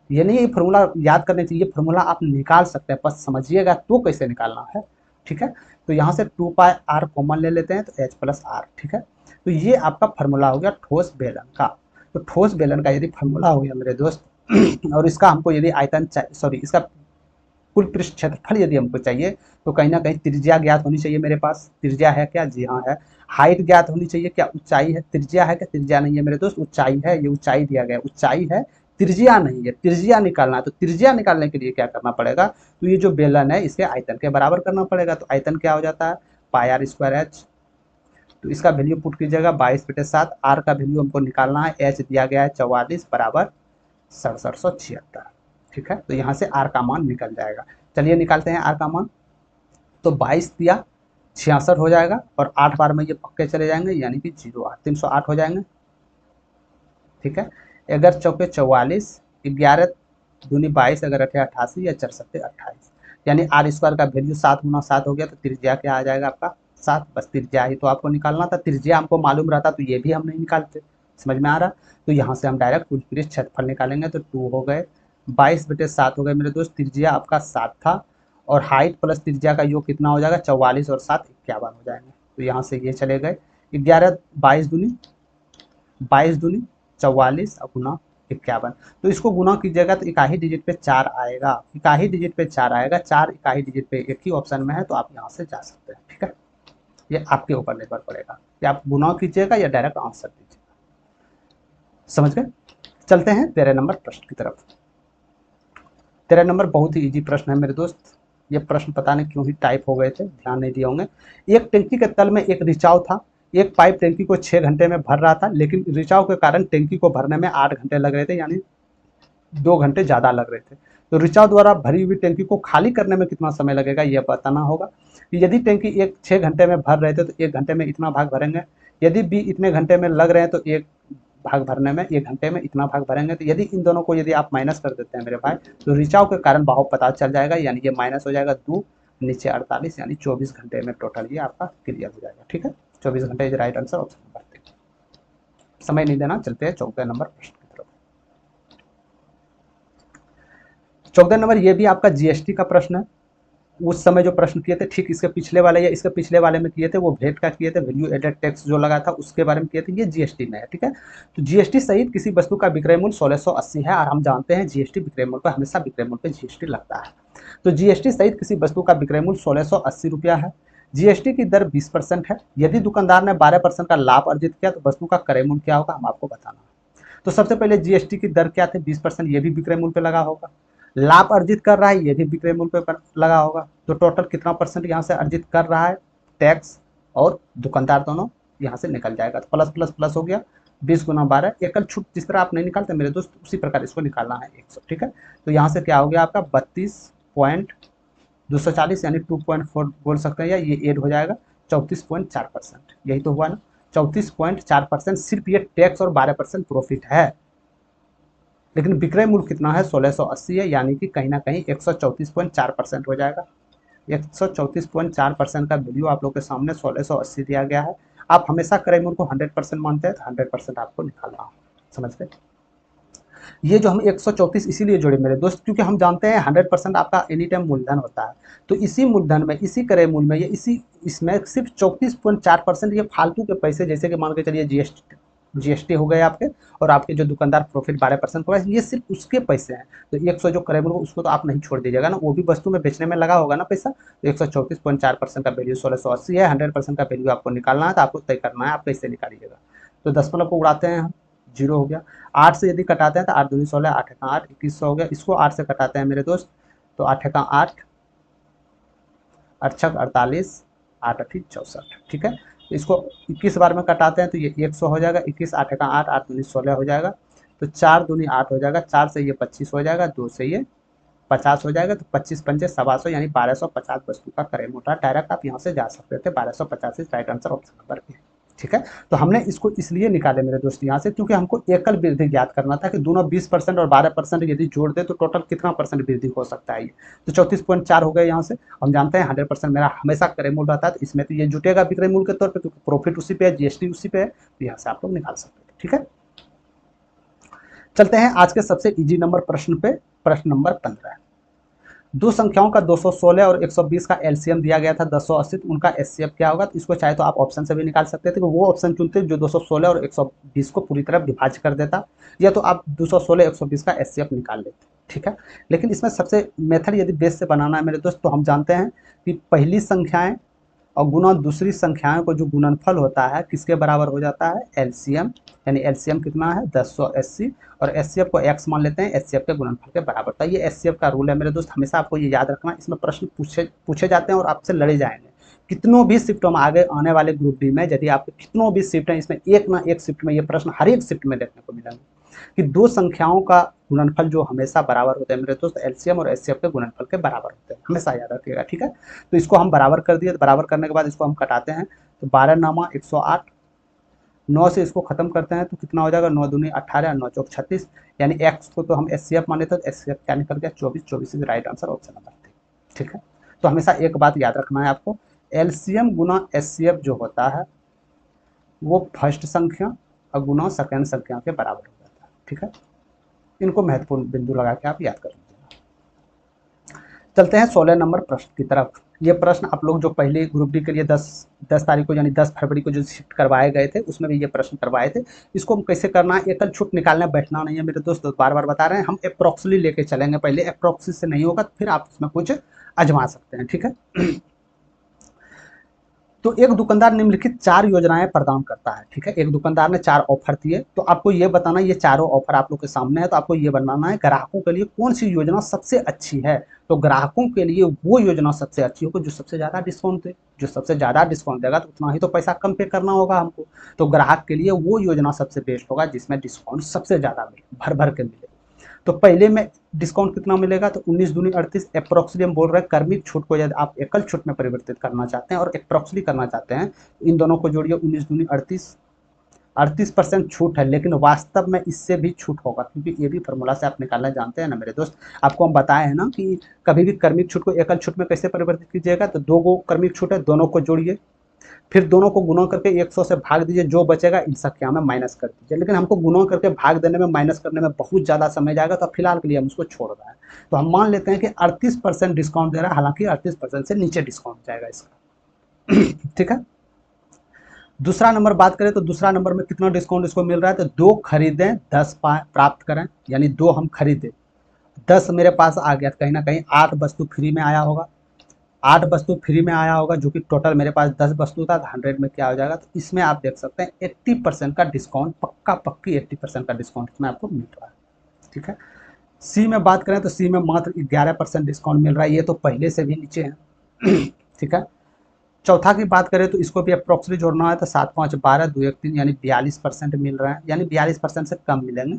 ये नहीं ये फॉर्मूला याद करने चाहिए, फॉर्मूला आप निकाल सकते हैं, बस समझिएगा तो कैसे निकालना है, ठीक है। तो यहाँ से 2πr कॉमन ले लेते हैं तो h + r, ठीक है। तो ये आपका फॉर्मूला हो गया ठोस बेलन का। तो ठोस बेलन का यदि फॉर्मूला हो गया मेरे दोस्त और इसका हमको यदि आयतन सॉरी इसका कुल पृष्ठ क्षेत्रफल यदि हमको चाहिए, तो कहीं ना कहीं त्रिज्या ज्ञात होनी चाहिए मेरे पास। त्रिज्या है क्या, जी हाँ है। हाइट ज्ञात होनी चाहिए क्या, ऊंचाई है। त्रिज्या है क्या, त्रिज्या नहीं है मेरे दोस्त, ऊंचाई है। ये ऊंचाई दिया गया, ऊंचाई है, त्रिज्या नहीं है। त्रिज्या निकालना है, तो त्रिज्या निकालने के लिए क्या करना पड़ेगा, तो ये जो बेलन है इसके आयतन के बराबर करना पड़ेगा। तो आयतन क्या हो जाता है πr²h। तो इसका वैल्यू पुट कीजिएगा 22/7। आर का वैल्यू हमको निकालना है, एच दिया गया है 44 बराबर 6776, ठीक है। तो यहाँ से आर का मान निकल जाएगा। चलिए निकालते हैं आर का मान। तो 22 दिया 66 हो जाएगा और 8 बार में ये पक्के चले जाएंगे, यानी कि 08 308 हो जाएंगे, ठीक है। अगर चौके 44, 11 दूनी 22, अगर 8 88 या 4 7 28, यानी r² का वैल्यू 7 गुना 7 हो गया। तो त्रिज्या क्या आ जाएगा आपका 7। बस त्रिज्या ही तो आपको निकालना था, त्रिज्या हमको मालूम रहता तो ये भी हम नहीं निकालते। समझ में आ रहा। तो यहाँ से हम डायरेक्ट कुल पृष्ठ क्षेत्रफल निकालेंगे। तो 2 हो गए 22/7 हो गए मेरे दोस्त। त्रिज्या आपका 7 था और हाइट प्लस त्रिज्या का योग कितना हो जाएगा 44 और 7 51 हो जाएंगे। तो यहाँ से ये चले गए 11 22 दूनी 44 और गुना 51। तो इसको गुना कीजिएगा तो इकाई डिजिट पे 4 आएगा, इकाई डिजिट पे 4 आएगा। 4 इकाई डिजिट पे एक ही ऑप्शन में है, तो आप यहाँ से जा सकते हैं, ठीक है। ये आपके ऊपर निर्भर पड़ेगा कि आप गुना कीजिएगा या डायरेक्ट आंसर दीजिएगा। समझ गए। चलते हैं 13 नंबर प्रश्न की तरफ। 13 नंबर बहुत ही इजी प्रश्न है मेरे दोस्त। ये प्रश्न पता नहीं क्यों ही टाइप हो गए थे, ध्यान नहीं दिए होंगे। एक टंकी के तल में एक रिचाव था। एक पाइप टंकी को 6 घंटे में भर रहा था, लेकिन रिचाव के कारण टंकी को भरने में 8 घंटे लग रहे थे, यानी 2 घंटे ज़्यादा लग रहे थे। तो रिचाव द्वारा भरी हुई टंकी को खाली करने में कितना समय लगेगा यह बताना होगा। यदि टंकी 6 घंटे में भर रहे थे तो 1 घंटे में इतना भाग भरेंगे। यदि बी इतने घंटे में लग रहे हैं तो 1 भाग भरने में 1 घंटे में इतना भाग भरेंगे। तो यदि इन दोनों को यदि आप माइनस कर देते हैं मेरे भाई, तो रिचाव के कारण बहाव पता चल जाएगा, यानी ये माइनस हो जाएगा 2 नीचे 48 यानी 24 घंटे में टोटल ये आपका क्लियर हो जाएगा। ठीक है, 24 घंटे is right answer, option number 3। समय नहीं देना, चलते हैं 14 नंबर प्रश्न की तरफ। 14 नंबर ये भी आपका जीएसटी का प्रश्न है। उस समय जो प्रश्न किए थे ठीक इसके पिछले वाले या इसके पिछले वाले में किए थे, वो वेट का किए थे, वैल्यू एडेड टैक्स जो लगा था उसके बारे में किए थे। ये जीएसटी में है। ठीक है, तो जीएसटी सहित किसी वस्तु का विक्रय मूल्य 1680 है, और हम जानते हैं जीएसटी विक्रय मूल्य पर हमेशा विक्रय मूल्य पर जीएसटी लगता है। तो जीएसटी सहित किसी वस्तु का विक्रय मूल्य 1680 रुपया है। जीएसटी की दर 20% है। यदि दुकानदार ने 12% का लाभ अर्जित किया तो वस्तु का क्रय मूल्य क्या होगा, हम आपको बताना है। तो सबसे पहले जीएसटी की दर क्या थी, 20%, ये भी विक्रय मूल्य पे लगा होगा। लाभ अर्जित कर रहा है, ये भी विक्रय मूल्य पे लगा होगा। तो टोटल कितना परसेंट यहाँ से अर्जित कर रहा है, टैक्स और दुकानदार दोनों यहाँ से निकल जाएगा। तो प्लस प्लस प्लस हो गया, 20 गुना 12। एकल छूट जिस तरह आप नहीं निकालते मेरे दोस्त, उसी प्रकार इसको निकालना है 100। ठीक है, तो यहाँ से क्या हो गया आपका 32.240 यानी 2.4 बोल सकते हैं, या ये एड हो जाएगा 34.4%। यही तो हुआ ना, 34.4% सिर्फ ये टैक्स और 12% प्रॉफिट है। लेकिन विक्रय मूल्य कितना है, 1680 है, यानी कि कहीं ना कहीं 134.4% हो जाएगा। 134.4% का वैल्यू आप लोग के सामने 1680 दिया गया है। आप हमेशा क्रय मूल्य को 100% मानते हैं, तो 100% आपको निकालना हो। समझ गए? ये जो हम 134 इसीलिए जोड़े मेरे दोस्त, क्योंकि हम जानते हैं 100% आपका एनी टाइम मूलधन होता है। तो इसी मूलधन में, इसी क्रय मूल्य में, ये इसमें सिर्फ 34.4% ये फालतू के पैसे, जैसे कि मान के चलिए जीएसटी हो गए आपके, और आपके जो दुकानदार प्रॉफिट 12% को, ये सिर्फ उसके पैसे हैं। तो 100 जो क्रय मूल्य उसको तो आप नहीं छोड़ दीजिएगा ना, वो भी वस्तु में बेचने में लगा होगा ना पैसा। तो 134.4% का वैल्यू 1680 है। 100% का वैल्यू आपको निकालना है, तो आपको तय करना है आप कैसे निकालिएगा। तो 10 को उड़ाते हैं हम, 0 हो गया। 8 से यदि कटाते हैं तो 8 दूनी 16, 8 का 8, 2100 हो गया। इसको 8 से कटाते हैं मेरे दोस्त, तो 8 का 8, 8 छक 48, 8 अठी 64। ठीक है, तो इसको 21 बार में कटाते हैं तो ये 100 हो जाएगा। 21, 8 का 8, 8 दूनी 16 हो जाएगा। तो 4 दूनी 8 हो जाएगा। 4 से ये 25 हो जाएगा, 2 से ये 50 हो जाएगा। तो 25 पंचे 750 यानी 1250 वस्तु का क्रय मूल्य। डायरेक्ट आप यहाँ से जा सकते थे, 1250 is right answer, option number A. ठीक है, तो हमने इसको इसलिए निकाले मेरे दोस्त यहाँ से, क्योंकि हमको एकल वृद्धि ज्ञात करना था कि दोनों 20% और 12% यदि जोड़ दे तो टोटल कितना परसेंट वृद्धि हो सकता है। ये तो 34.4 हो गए यहाँ से। हम जानते हैं 100% मेरा हमेशा क्रय मूल्य रहता है, तो इसमें तो ये जुटेगा विक्रय मूल्य के तौर पर, क्योंकि प्रॉफिट उसी पे है, जीएसटी उसी पे है। तो यहाँ से आप लोग निकाल सकते हैं। ठीक है, चलते हैं आज के सबसे इजी नंबर प्रश्न पे। प्रश्न नंबर 15। दो संख्याओं का 216 और 120 का एलसीएम दिया गया था 1080, उनका एचसीएफ क्या होगा। तो इसको चाहे तो आप ऑप्शन से भी निकाल सकते थे, वो ऑप्शन चुनते जो 216 और 120 को पूरी तरह विभाज्य कर देता, या तो आप 216 120 का एचसीएफ निकाल लेते। ठीक है, लेकिन इसमें सबसे मेथड यदि बेस से बनाना है मेरे दोस्त, तो हम जानते हैं कि पहली संख्याएं और गुना दूसरी संख्याओं को जो गुणनफल होता है किसके बराबर हो जाता है, एलसीएम। यानी एलसीएम कितना है 1080, और एचसीएफ को एक्स मान लेते हैं, एचसीएफ के गुणनफल के बराबर। तो ये एचसीएफ का रूल है मेरे दोस्त, हमेशा आपको ये याद रखना। इसमें प्रश्न पूछे जाते हैं और आपसे लड़े जाएंगे। कितनों भी शिफ्टों में आगे आने वाले ग्रुप डी में, यदि आपके कितनों भी शिफ्ट हैं, इसमें एक ना एक शिफ्ट में ये प्रश्न हर एक शिफ्ट में देखने को मिलेंगे कि दो संख्याओं का गुणनफल जो हमेशा बराबर होते हैं मेरे दोस्त, एलसीएम और एचसीएफ के गुणनफल के बराबर होते हैं, हमेशा याद रखिएगा। ठीक है, तो इसको हम बराबर कर दिए। बराबर करने के बाद इसको हम कटाते हैं, तो 12 नामा 108, 9 से इसको खत्म करते हैं तो कितना हो जाएगा, 9 दूनी 18, 9 चौक 36, यानी एक्स को तो हम एचसीएफ माने थे, तो एचसीएफ क्या निकल गया 24। 24 is right answer, option number 3। ठीक है, तो हमेशा एक बात याद रखना है आपको, एलसीएम गुना एचसीएफ जो होता है वो फर्स्ट संख्या और गुना सेकेंड संख्या के बराबर हो जाता है। ठीक है, इनको महत्वपूर्ण बिंदु लगा के आप याद कर लीजिएगा। चलते हैं 16 नंबर प्रश्न की तरफ। ये प्रश्न आप लोग जो पहले ग्रुप डी के लिए 10 तारीख को यानी 10 फरवरी को जो शिफ्ट करवाए गए थे उसमें भी ये प्रश्न करवाए थे। इसको हम कैसे करना है, एकल छूट निकालने बैठना नहीं है मेरे दोस्त, बार बार बता रहे हैं। हम अप्रॉक्सली लेके चलेंगे, पहले अप्रॉक्सी से नहीं होगा तो फिर आप इसमें कुछ आजमा सकते हैं। ठीक है, तो एक दुकानदार निम्नलिखित 4 योजनाएं प्रदान करता है। ठीक है, एक दुकानदार ने 4 ऑफर दिए, तो आपको ये बताना, ये चारों ऑफर आप लोग के सामने है, तो आपको ये बनाना है ग्राहकों के लिए कौन सी योजना सबसे अच्छी है। तो ग्राहकों के लिए वो योजना सबसे अच्छी होगी जो सबसे ज़्यादा डिस्काउंट दे। जो सबसे ज़्यादा डिस्काउंट देगा तो उतना ही तो पैसा कम पे करना होगा हमको। तो ग्राहक के लिए वो योजना सबसे बेस्ट होगा जिसमें डिस्काउंट सबसे ज़्यादा मिले, भर भर के मिले। तो पहले में डिस्काउंट कितना मिलेगा, तो 19 दूनी 38। अप्रॉक्सली हम बोल रहे हैं कर्मिक छूट को यदि आप एकल छूट में परिवर्तित करना चाहते हैं और अप्रॉक्सली करना चाहते हैं, इन दोनों को जोड़िए, 19 दूनी 38 38% छूट है, लेकिन वास्तव में इससे भी छूट होगा, क्योंकि ये भी फार्मूला से आप निकालना जानते हैं ना मेरे दोस्त। आपको हम बताए हैं ना कि कभी भी क्रमिक छूट को एकल छूट में कैसे परिवर्तित कीजिएगा। तो दो गो क्रमिक छूट है, दोनों को जोड़िए, फिर दोनों को गुणा करके 100 से भाग दीजिए, जो बचेगा इन संख्या में माइनस कर दीजिए। लेकिन हमको गुणा करके भाग देने में, माइनस करने में बहुत ज़्यादा समय जाएगा, तो फिलहाल के लिए हम उसको छोड़ रहे हैं। तो हम मान लेते हैं कि 38% डिस्काउंट दे रहा है, हालांकि 38% से नीचे डिस्काउंट जाएगा इसका। ठीक है। दूसरा नंबर बात करें तो दूसरा नंबर में कितना डिस्काउंट इसको मिल रहा है, तो 2 खरीदें 10 प्राप्त करें, यानी 2 हम खरीदे, 10 मेरे पास आ गया, कहीं ना कहीं 8 वस्तु फ्री में आया होगा, 8 वस्तु फ्री में आया होगा, जो कि टोटल मेरे पास 10 वस्तु था, 100 में क्या हो जाएगा। तो इसमें आप देख सकते हैं 80% का डिस्काउंट, पक्का पक्की 80% का डिस्काउंट इसमें आपको मिल रहा है। ठीक है। सी में बात करें तो सी में मात्र 11% डिस्काउंट मिल रहा है, ये तो पहले से भी नीचे है। ठीक है। चौथा की बात करें तो इसको भी अप्रोक्सीमेटली जोड़ना है, तो 7 5 12 2 1 3 यानी 42% मिल रहा है, यानी 42% से कम मिलेंगे।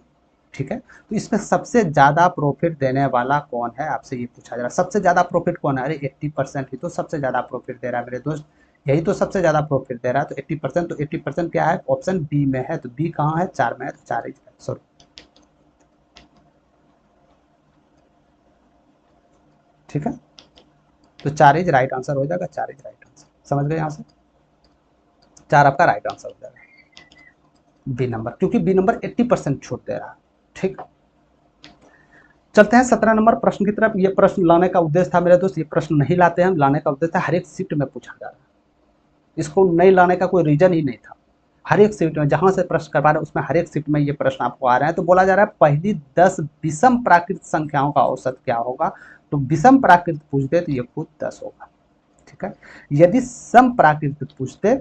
ठीक है। तो इसमें सबसे ज़्यादा प्रॉफिट देने वाला कौन है, आपसे ये पूछा जा रहा है। सबसे ज़्यादा प्रॉफिट कौन है, अरे 80% ही तो सबसे ज़्यादा प्रॉफिट दे रहा है मेरे दोस्त, यही तो सबसे ज़्यादा प्रॉफिट दे रहा है। तो 80%, तो 80% क्या है, ऑप्शन बी में है। तो बी कहाँ है, 4 में है, तो 4 सॉरी। ठीक है। तो 4 इज राइट आंसर हो जाएगा, 4 इज राइट आंसर, समझ गए यहाँ से। 4 आपका राइट आंसर हो जाएगा बी नंबर, क्योंकि बी नंबर 80% छूट दे रहा है। ठीक। चलते हैं 17 नंबर प्रश्न की तरफ। ये प्रश्न लाने का उद्देश्य था मेरे दोस्त, ये प्रश्न नहीं लाते हैं, लाने का उद्देश्य था हर एक शिफ्ट में पूछा जा रहा है, इसको नहीं लाने का कोई रीजन ही नहीं था। हर एक शिफ्ट में जहां से प्रश्न करवा रहे हैं उसमें हर एक शिफ्ट में ये प्रश्न आपको आ रहे हैं। तो बोला जा रहा है पहली 10 विषम प्राकृत संख्याओं का औसत क्या होगा। तो विषम प्राकृत पूछते तो ये खुद 10 होगा। ठीक है। यदि सम प्राकृत पूछते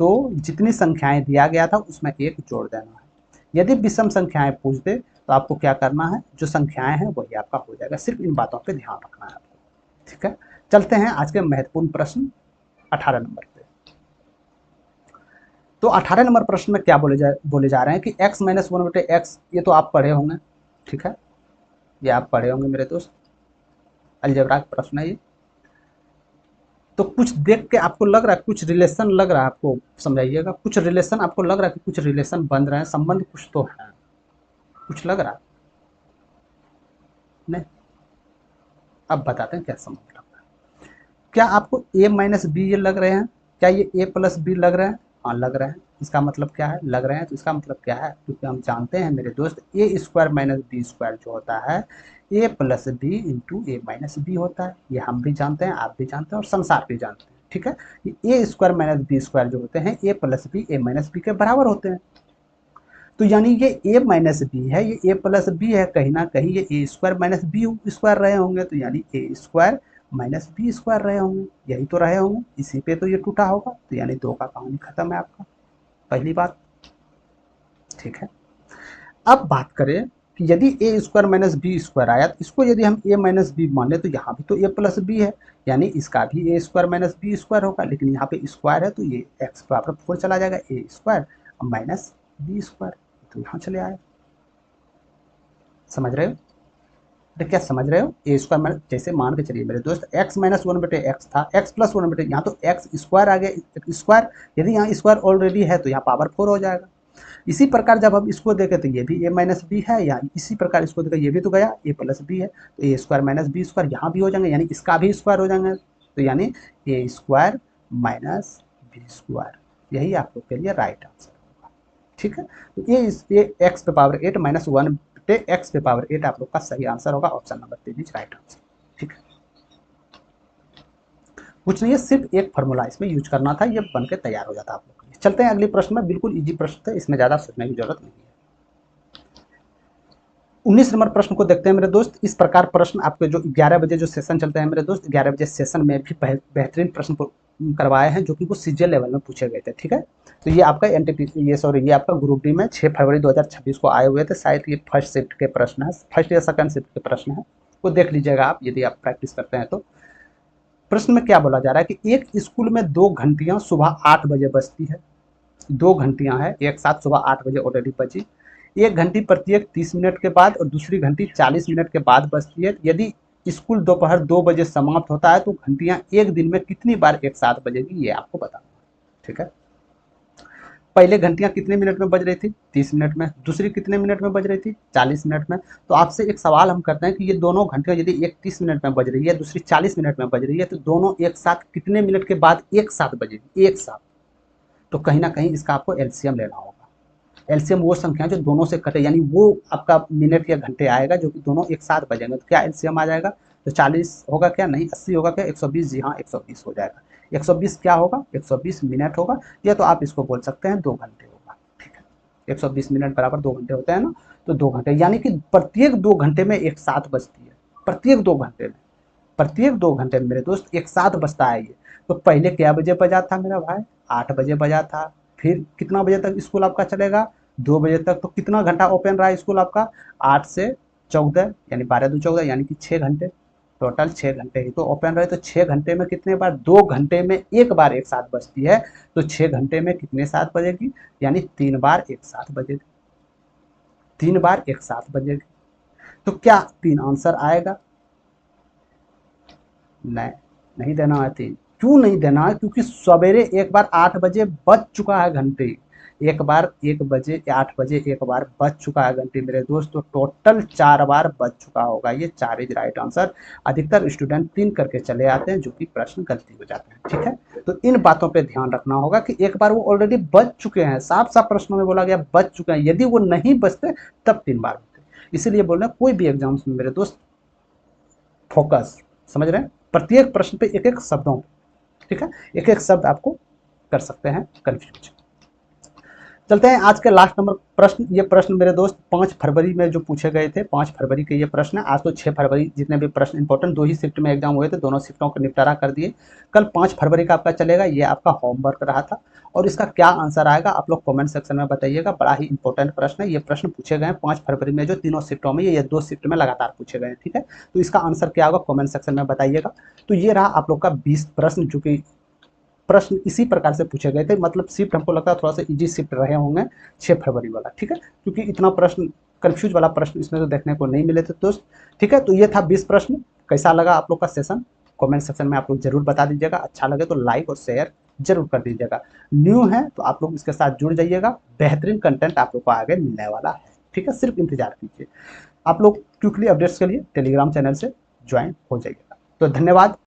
तो जितनी संख्याएं दिया गया था उसमें एक जोड़ देना है। यदि विषम संख्याएं पूछते तो आपको क्या करना है, जो संख्याएं हैं वही आपका हो जाएगा। सिर्फ इन बातों पे ध्यान रखना है आपको। ठीक है। चलते हैं आज के महत्वपूर्ण प्रश्न 18 नंबर पे। तो 18 नंबर प्रश्न में क्या बोले जा रहे हैं कि x माइनस 1/x, ये तो आप पढ़े होंगे। ठीक है। ये आप पढ़े होंगे मेरे दोस्त, अलजेब्रा का प्रश्न है ये। तो कुछ देख के आपको लग रहा है, कुछ रिलेशन लग रहा है आपको, समझाइएगा। कुछ रिलेशन आपको लग रहा है कि कुछ रिलेशन बन रहे हैं, संबंध कुछ तो है, कुछ लग रहा है नहीं। अब बताते हैं क्या संबंध लग रहा है। क्या आपको a माइनस बी ये लग रहे हैं, क्या ये a प्लस बी लग रहे हैं, हाँ लग रहे हैं। इसका मतलब क्या है, लग रहे हैं, तो इसका मतलब क्या है, क्योंकि हम जानते हैं मेरे दोस्त ए स्क्वायर माइनस बी स्क्वायर जो होता है ए प्लस बी इंटू ए माइनस बी होता है। ये हम भी जानते हैं, आप भी जानते हैं, और संसार भी जानते हैं। ठीक है। ए स्क्वायर माइनस बी स्क्वायर जो होते हैं ए प्लस बी ए माइनस बी के बराबर होते हैं। तो यानी ये ए माइनस बी है, ये ए प्लस बी है, कहीं ना कहीं ये ए स्क्वायर माइनस बी स्क्वायर रहे होंगे, तो यानी ए स्क्वायर माइनस बी स्क्वायर रहे होंगे, यही तो रहे होंगे, इसी पे तो ये टूटा होगा। तो यानी 2 का कहानी खत्म है आपका, पहली बात। ठीक है। अब बात करें कि यदि ए स्क्वायर माइनस बी स्क्वायर आया, तो इसको यदि हम ए माइनस बी मान ले, तो यहाँ भी तो ए प्लस बी है, यानी इसका भी ए स्क्वायर माइनस बी स्क्वायर होगा। लेकिन यहाँ पे स्क्वायर है तो ये एक्स बराबर 4 चला जाएगा, ए स्क्वायर माइनस बी स्क्वायर, तो यहाँ चले आए। समझ रहे हो, तो क्या समझ रहे हो, ए स्क्वायर माइनस, जैसे मान के चलिए मेरे दोस्त एक्स माइनस 1/x था, एक्स प्लस 1/, यहाँ तो एक्स स्क्वायर आ गया स्क्वायर, यदि यहाँ स्क्वायर ऑलरेडी है तो यहाँ पावर 4 हो जाएगा। इसी प्रकार जब हम इसको देखें तो ये भी ए माइनस बी है, या इसी प्रकार इसको देखें ये भी तो गया ए प्लस बी है, तो ए स्क्वायर माइनस बी स्क्वायर यहाँ भी हो जाएंगे, यानी इसका भी स्क्वायर हो जाएंगे, तो यानी ए स्क्वायर माइनस बी स्क्वायर, यही आप लोग के लिए राइट आंसर होगा। ठीक है। तो ये एक्स पे पावर 8 माइनस 1 पे एक्स पे पावर 8 आप लोग का सही आंसर होगा, option number 3 is right answer. ठीक है। कुछ नहीं है, सिर्फ एक फार्मूला इसमें यूज करना था, ये बन के तैयार हो जाता आप लोग के लिए। चलते हैं अगले प्रश्न में, बिल्कुल इजी प्रश्न थे, इसमें ज़्यादा सोचने की जरूरत नहीं है। 19 नंबर प्रश्न को देखते हैं मेरे दोस्त। इस प्रकार प्रश्न आपके जो 11 बजे जो सेशन चलते हैं मेरे दोस्त, 11 बजे सेशन में भी बेहतरीन प्रश्न करवाए हैं, जो कि वो सीजीएल लेवल में पूछे गए थे। ठीक है। तो ये आपका ये आपका ग्रुप डी में 6 फरवरी 2026 को आए हुए थे, शायद ये फर्स्ट शिफ्ट के प्रश्न है, फर्स्ट या सेकंड शिफ्ट के प्रश्न है, वो देख लीजिएगा आप यदि आप प्रैक्टिस करते हैं तो। प्रश्न में क्या बोला जा रहा है कि एक स्कूल में 2 घंटियां सुबह 8 बजे बजती है, 2 घंटियां हैं एक साथ सुबह 8 बजे ऑलरेडी बजी, एक घंटी प्रत्येक 30 मिनट के बाद और दूसरी घंटी 40 मिनट के बाद बजती है। यदि स्कूल दोपहर 2 बजे समाप्त होता है तो घंटियां एक दिन में कितनी बार एक साथ बजेगी, ये आपको बताना है। ठीक है। पहले घंटियां कितने मिनट में बज रही थी? 30 मिनट में। दूसरी कितने मिनट में बज रही थी? 40 मिनट में। तो आपसे एक सवाल हम करते हैं कि ये दोनों घंटियां यदि एक 30 मिनट में बज रही है, दूसरी 40 मिनट में बज रही है, तो दोनों एक साथ कितने मिनट के बाद एक साथ बजेगी? एक साथ। तो कहीं ना कहीं इसका आपको एलसीएम लेना होगा। एलसीएम वो संख्या जो दोनों से कटे, यानी वो आपका मिनट या घंटे आएगा जो कि दोनों एक साथ बजेंगे। तो क्या एलसीएम आ जाएगा? तो 40 होगा क्या? नहीं। 80 होगा क्या? 120। जी हाँ, 120 हो जाएगा। 120 क्या होगा? 120 मिनट होगा, या तो आप इसको बोल सकते हैं 2 घंटे होगा। ठीक है, 120 मिनट बराबर 2 घंटे होते हैं ना। तो 2 घंटे, यानी कि प्रत्येक 2 घंटे में एक साथ बजती है। प्रत्येक 2 घंटे में, प्रत्येक 2 घंटे में मेरे दोस्त एक साथ बजता है ये। तो पहले क्या बजे बजा था मेरा भाई? 8 बजे बजा था। फिर कितना बजे तक स्कूल आपका चलेगा? 2 बजे तक। तो कितना घंटा ओपन रहा स्कूल आपका? 8 से 14, यानी 12 दो 14, यानी कि 6 घंटे। टोटल 6 घंटे ही तो ओपन रहे। तो 6 घंटे में कितने बार? 2 घंटे में एक बार एक साथ बजती है। तो 6 घंटे में कितने साथ बजेगी? यानी 3 बार एक साथ बजेगी। 3 बार एक साथ बजेगी। तो क्या 3 आंसर आएगा? नहीं, नहीं देना है 3। क्यों नहीं देना है? क्योंकि सवेरे एक बार 8 बजे बज चुका है घंटे। एक बार 1 बजे, 8 बजे एक बार बज चुका है घंटे मेरे दोस्त। तो टोटल 4 बार बज चुका होगा। ये 4 इज राइट आंसर। अधिकतर स्टूडेंट 3 करके चले आते हैं, जो कि प्रश्न गलती हो जाते हैं। ठीक है, तो इन बातों पे ध्यान रखना होगा कि एक बार वो ऑलरेडी बज चुके हैं। साफ साफ प्रश्नों में बोला गया बज चुके हैं। यदि वो नहीं बजते तब 3 बार होते। इसीलिए बोल रहे हैं कोई भी एग्जाम्स में मेरे दोस्त फोकस, समझ रहे हैं? प्रत्येक प्रश्न पे एक एक शब्दों पे, ठीक है, एक एक शब्द आपको कर सकते हैं कंफ्यूज। चलते हैं आज के लास्ट नंबर प्रश्न। ये प्रश्न मेरे दोस्त 5 फरवरी में जो पूछे गए थे, 5 फरवरी के ये प्रश्न है। आज तो 6 फरवरी जितने भी प्रश्न इंपॉर्टेंट, 2 ही शिफ्ट में एग्जाम हुए थे, दोनों शिफ्टों का निपटारा कर दिए। कल 5 फरवरी का आपका चलेगा। ये आपका होमवर्क रहा था, और इसका क्या आंसर आएगा आप लोग कमेंट सेक्शन में बताइएगा। बड़ा ही इंपॉर्टेंट प्रश्न है। ये प्रश्न पूछे गए हैं 5 फरवरी में, जो तीनों शिफ्टों में, ये 2 शिफ्ट में लगातार पूछे गए हैं। ठीक है, तो इसका आंसर क्या होगा कमेंट सेक्शन में बताइएगा। तो ये रहा आप लोग का 20 प्रश्न, जो कि प्रश्न इसी प्रकार से पूछे गए थे। मतलब शिफ्ट हमको लगता है थोड़ा सा इजी शिफ्ट रहे होंगे 6 फरवरी वाला। ठीक है, क्योंकि इतना प्रश्न कंफ्यूज वाला प्रश्न इसमें तो देखने को नहीं मिले थे दोस्त। ठीक है, तो ये था 20 प्रश्न। कैसा लगा आप लोग का सेशन? कमेंट सेक्शन में आप लोग जरूर बता दीजिएगा। अच्छा लगे तो लाइक और शेयर जरूर कर दीजिएगा। न्यू है तो आप लोग इसके साथ जुड़ जाइएगा। बेहतरीन कंटेंट आप लोग को आगे मिलने वाला है। ठीक है, सिर्फ इंतजार कीजिए। आप लोग क्विकली अपडेट्स के लिए टेलीग्राम चैनल से ज्वाइन हो जाइएगा। तो धन्यवाद।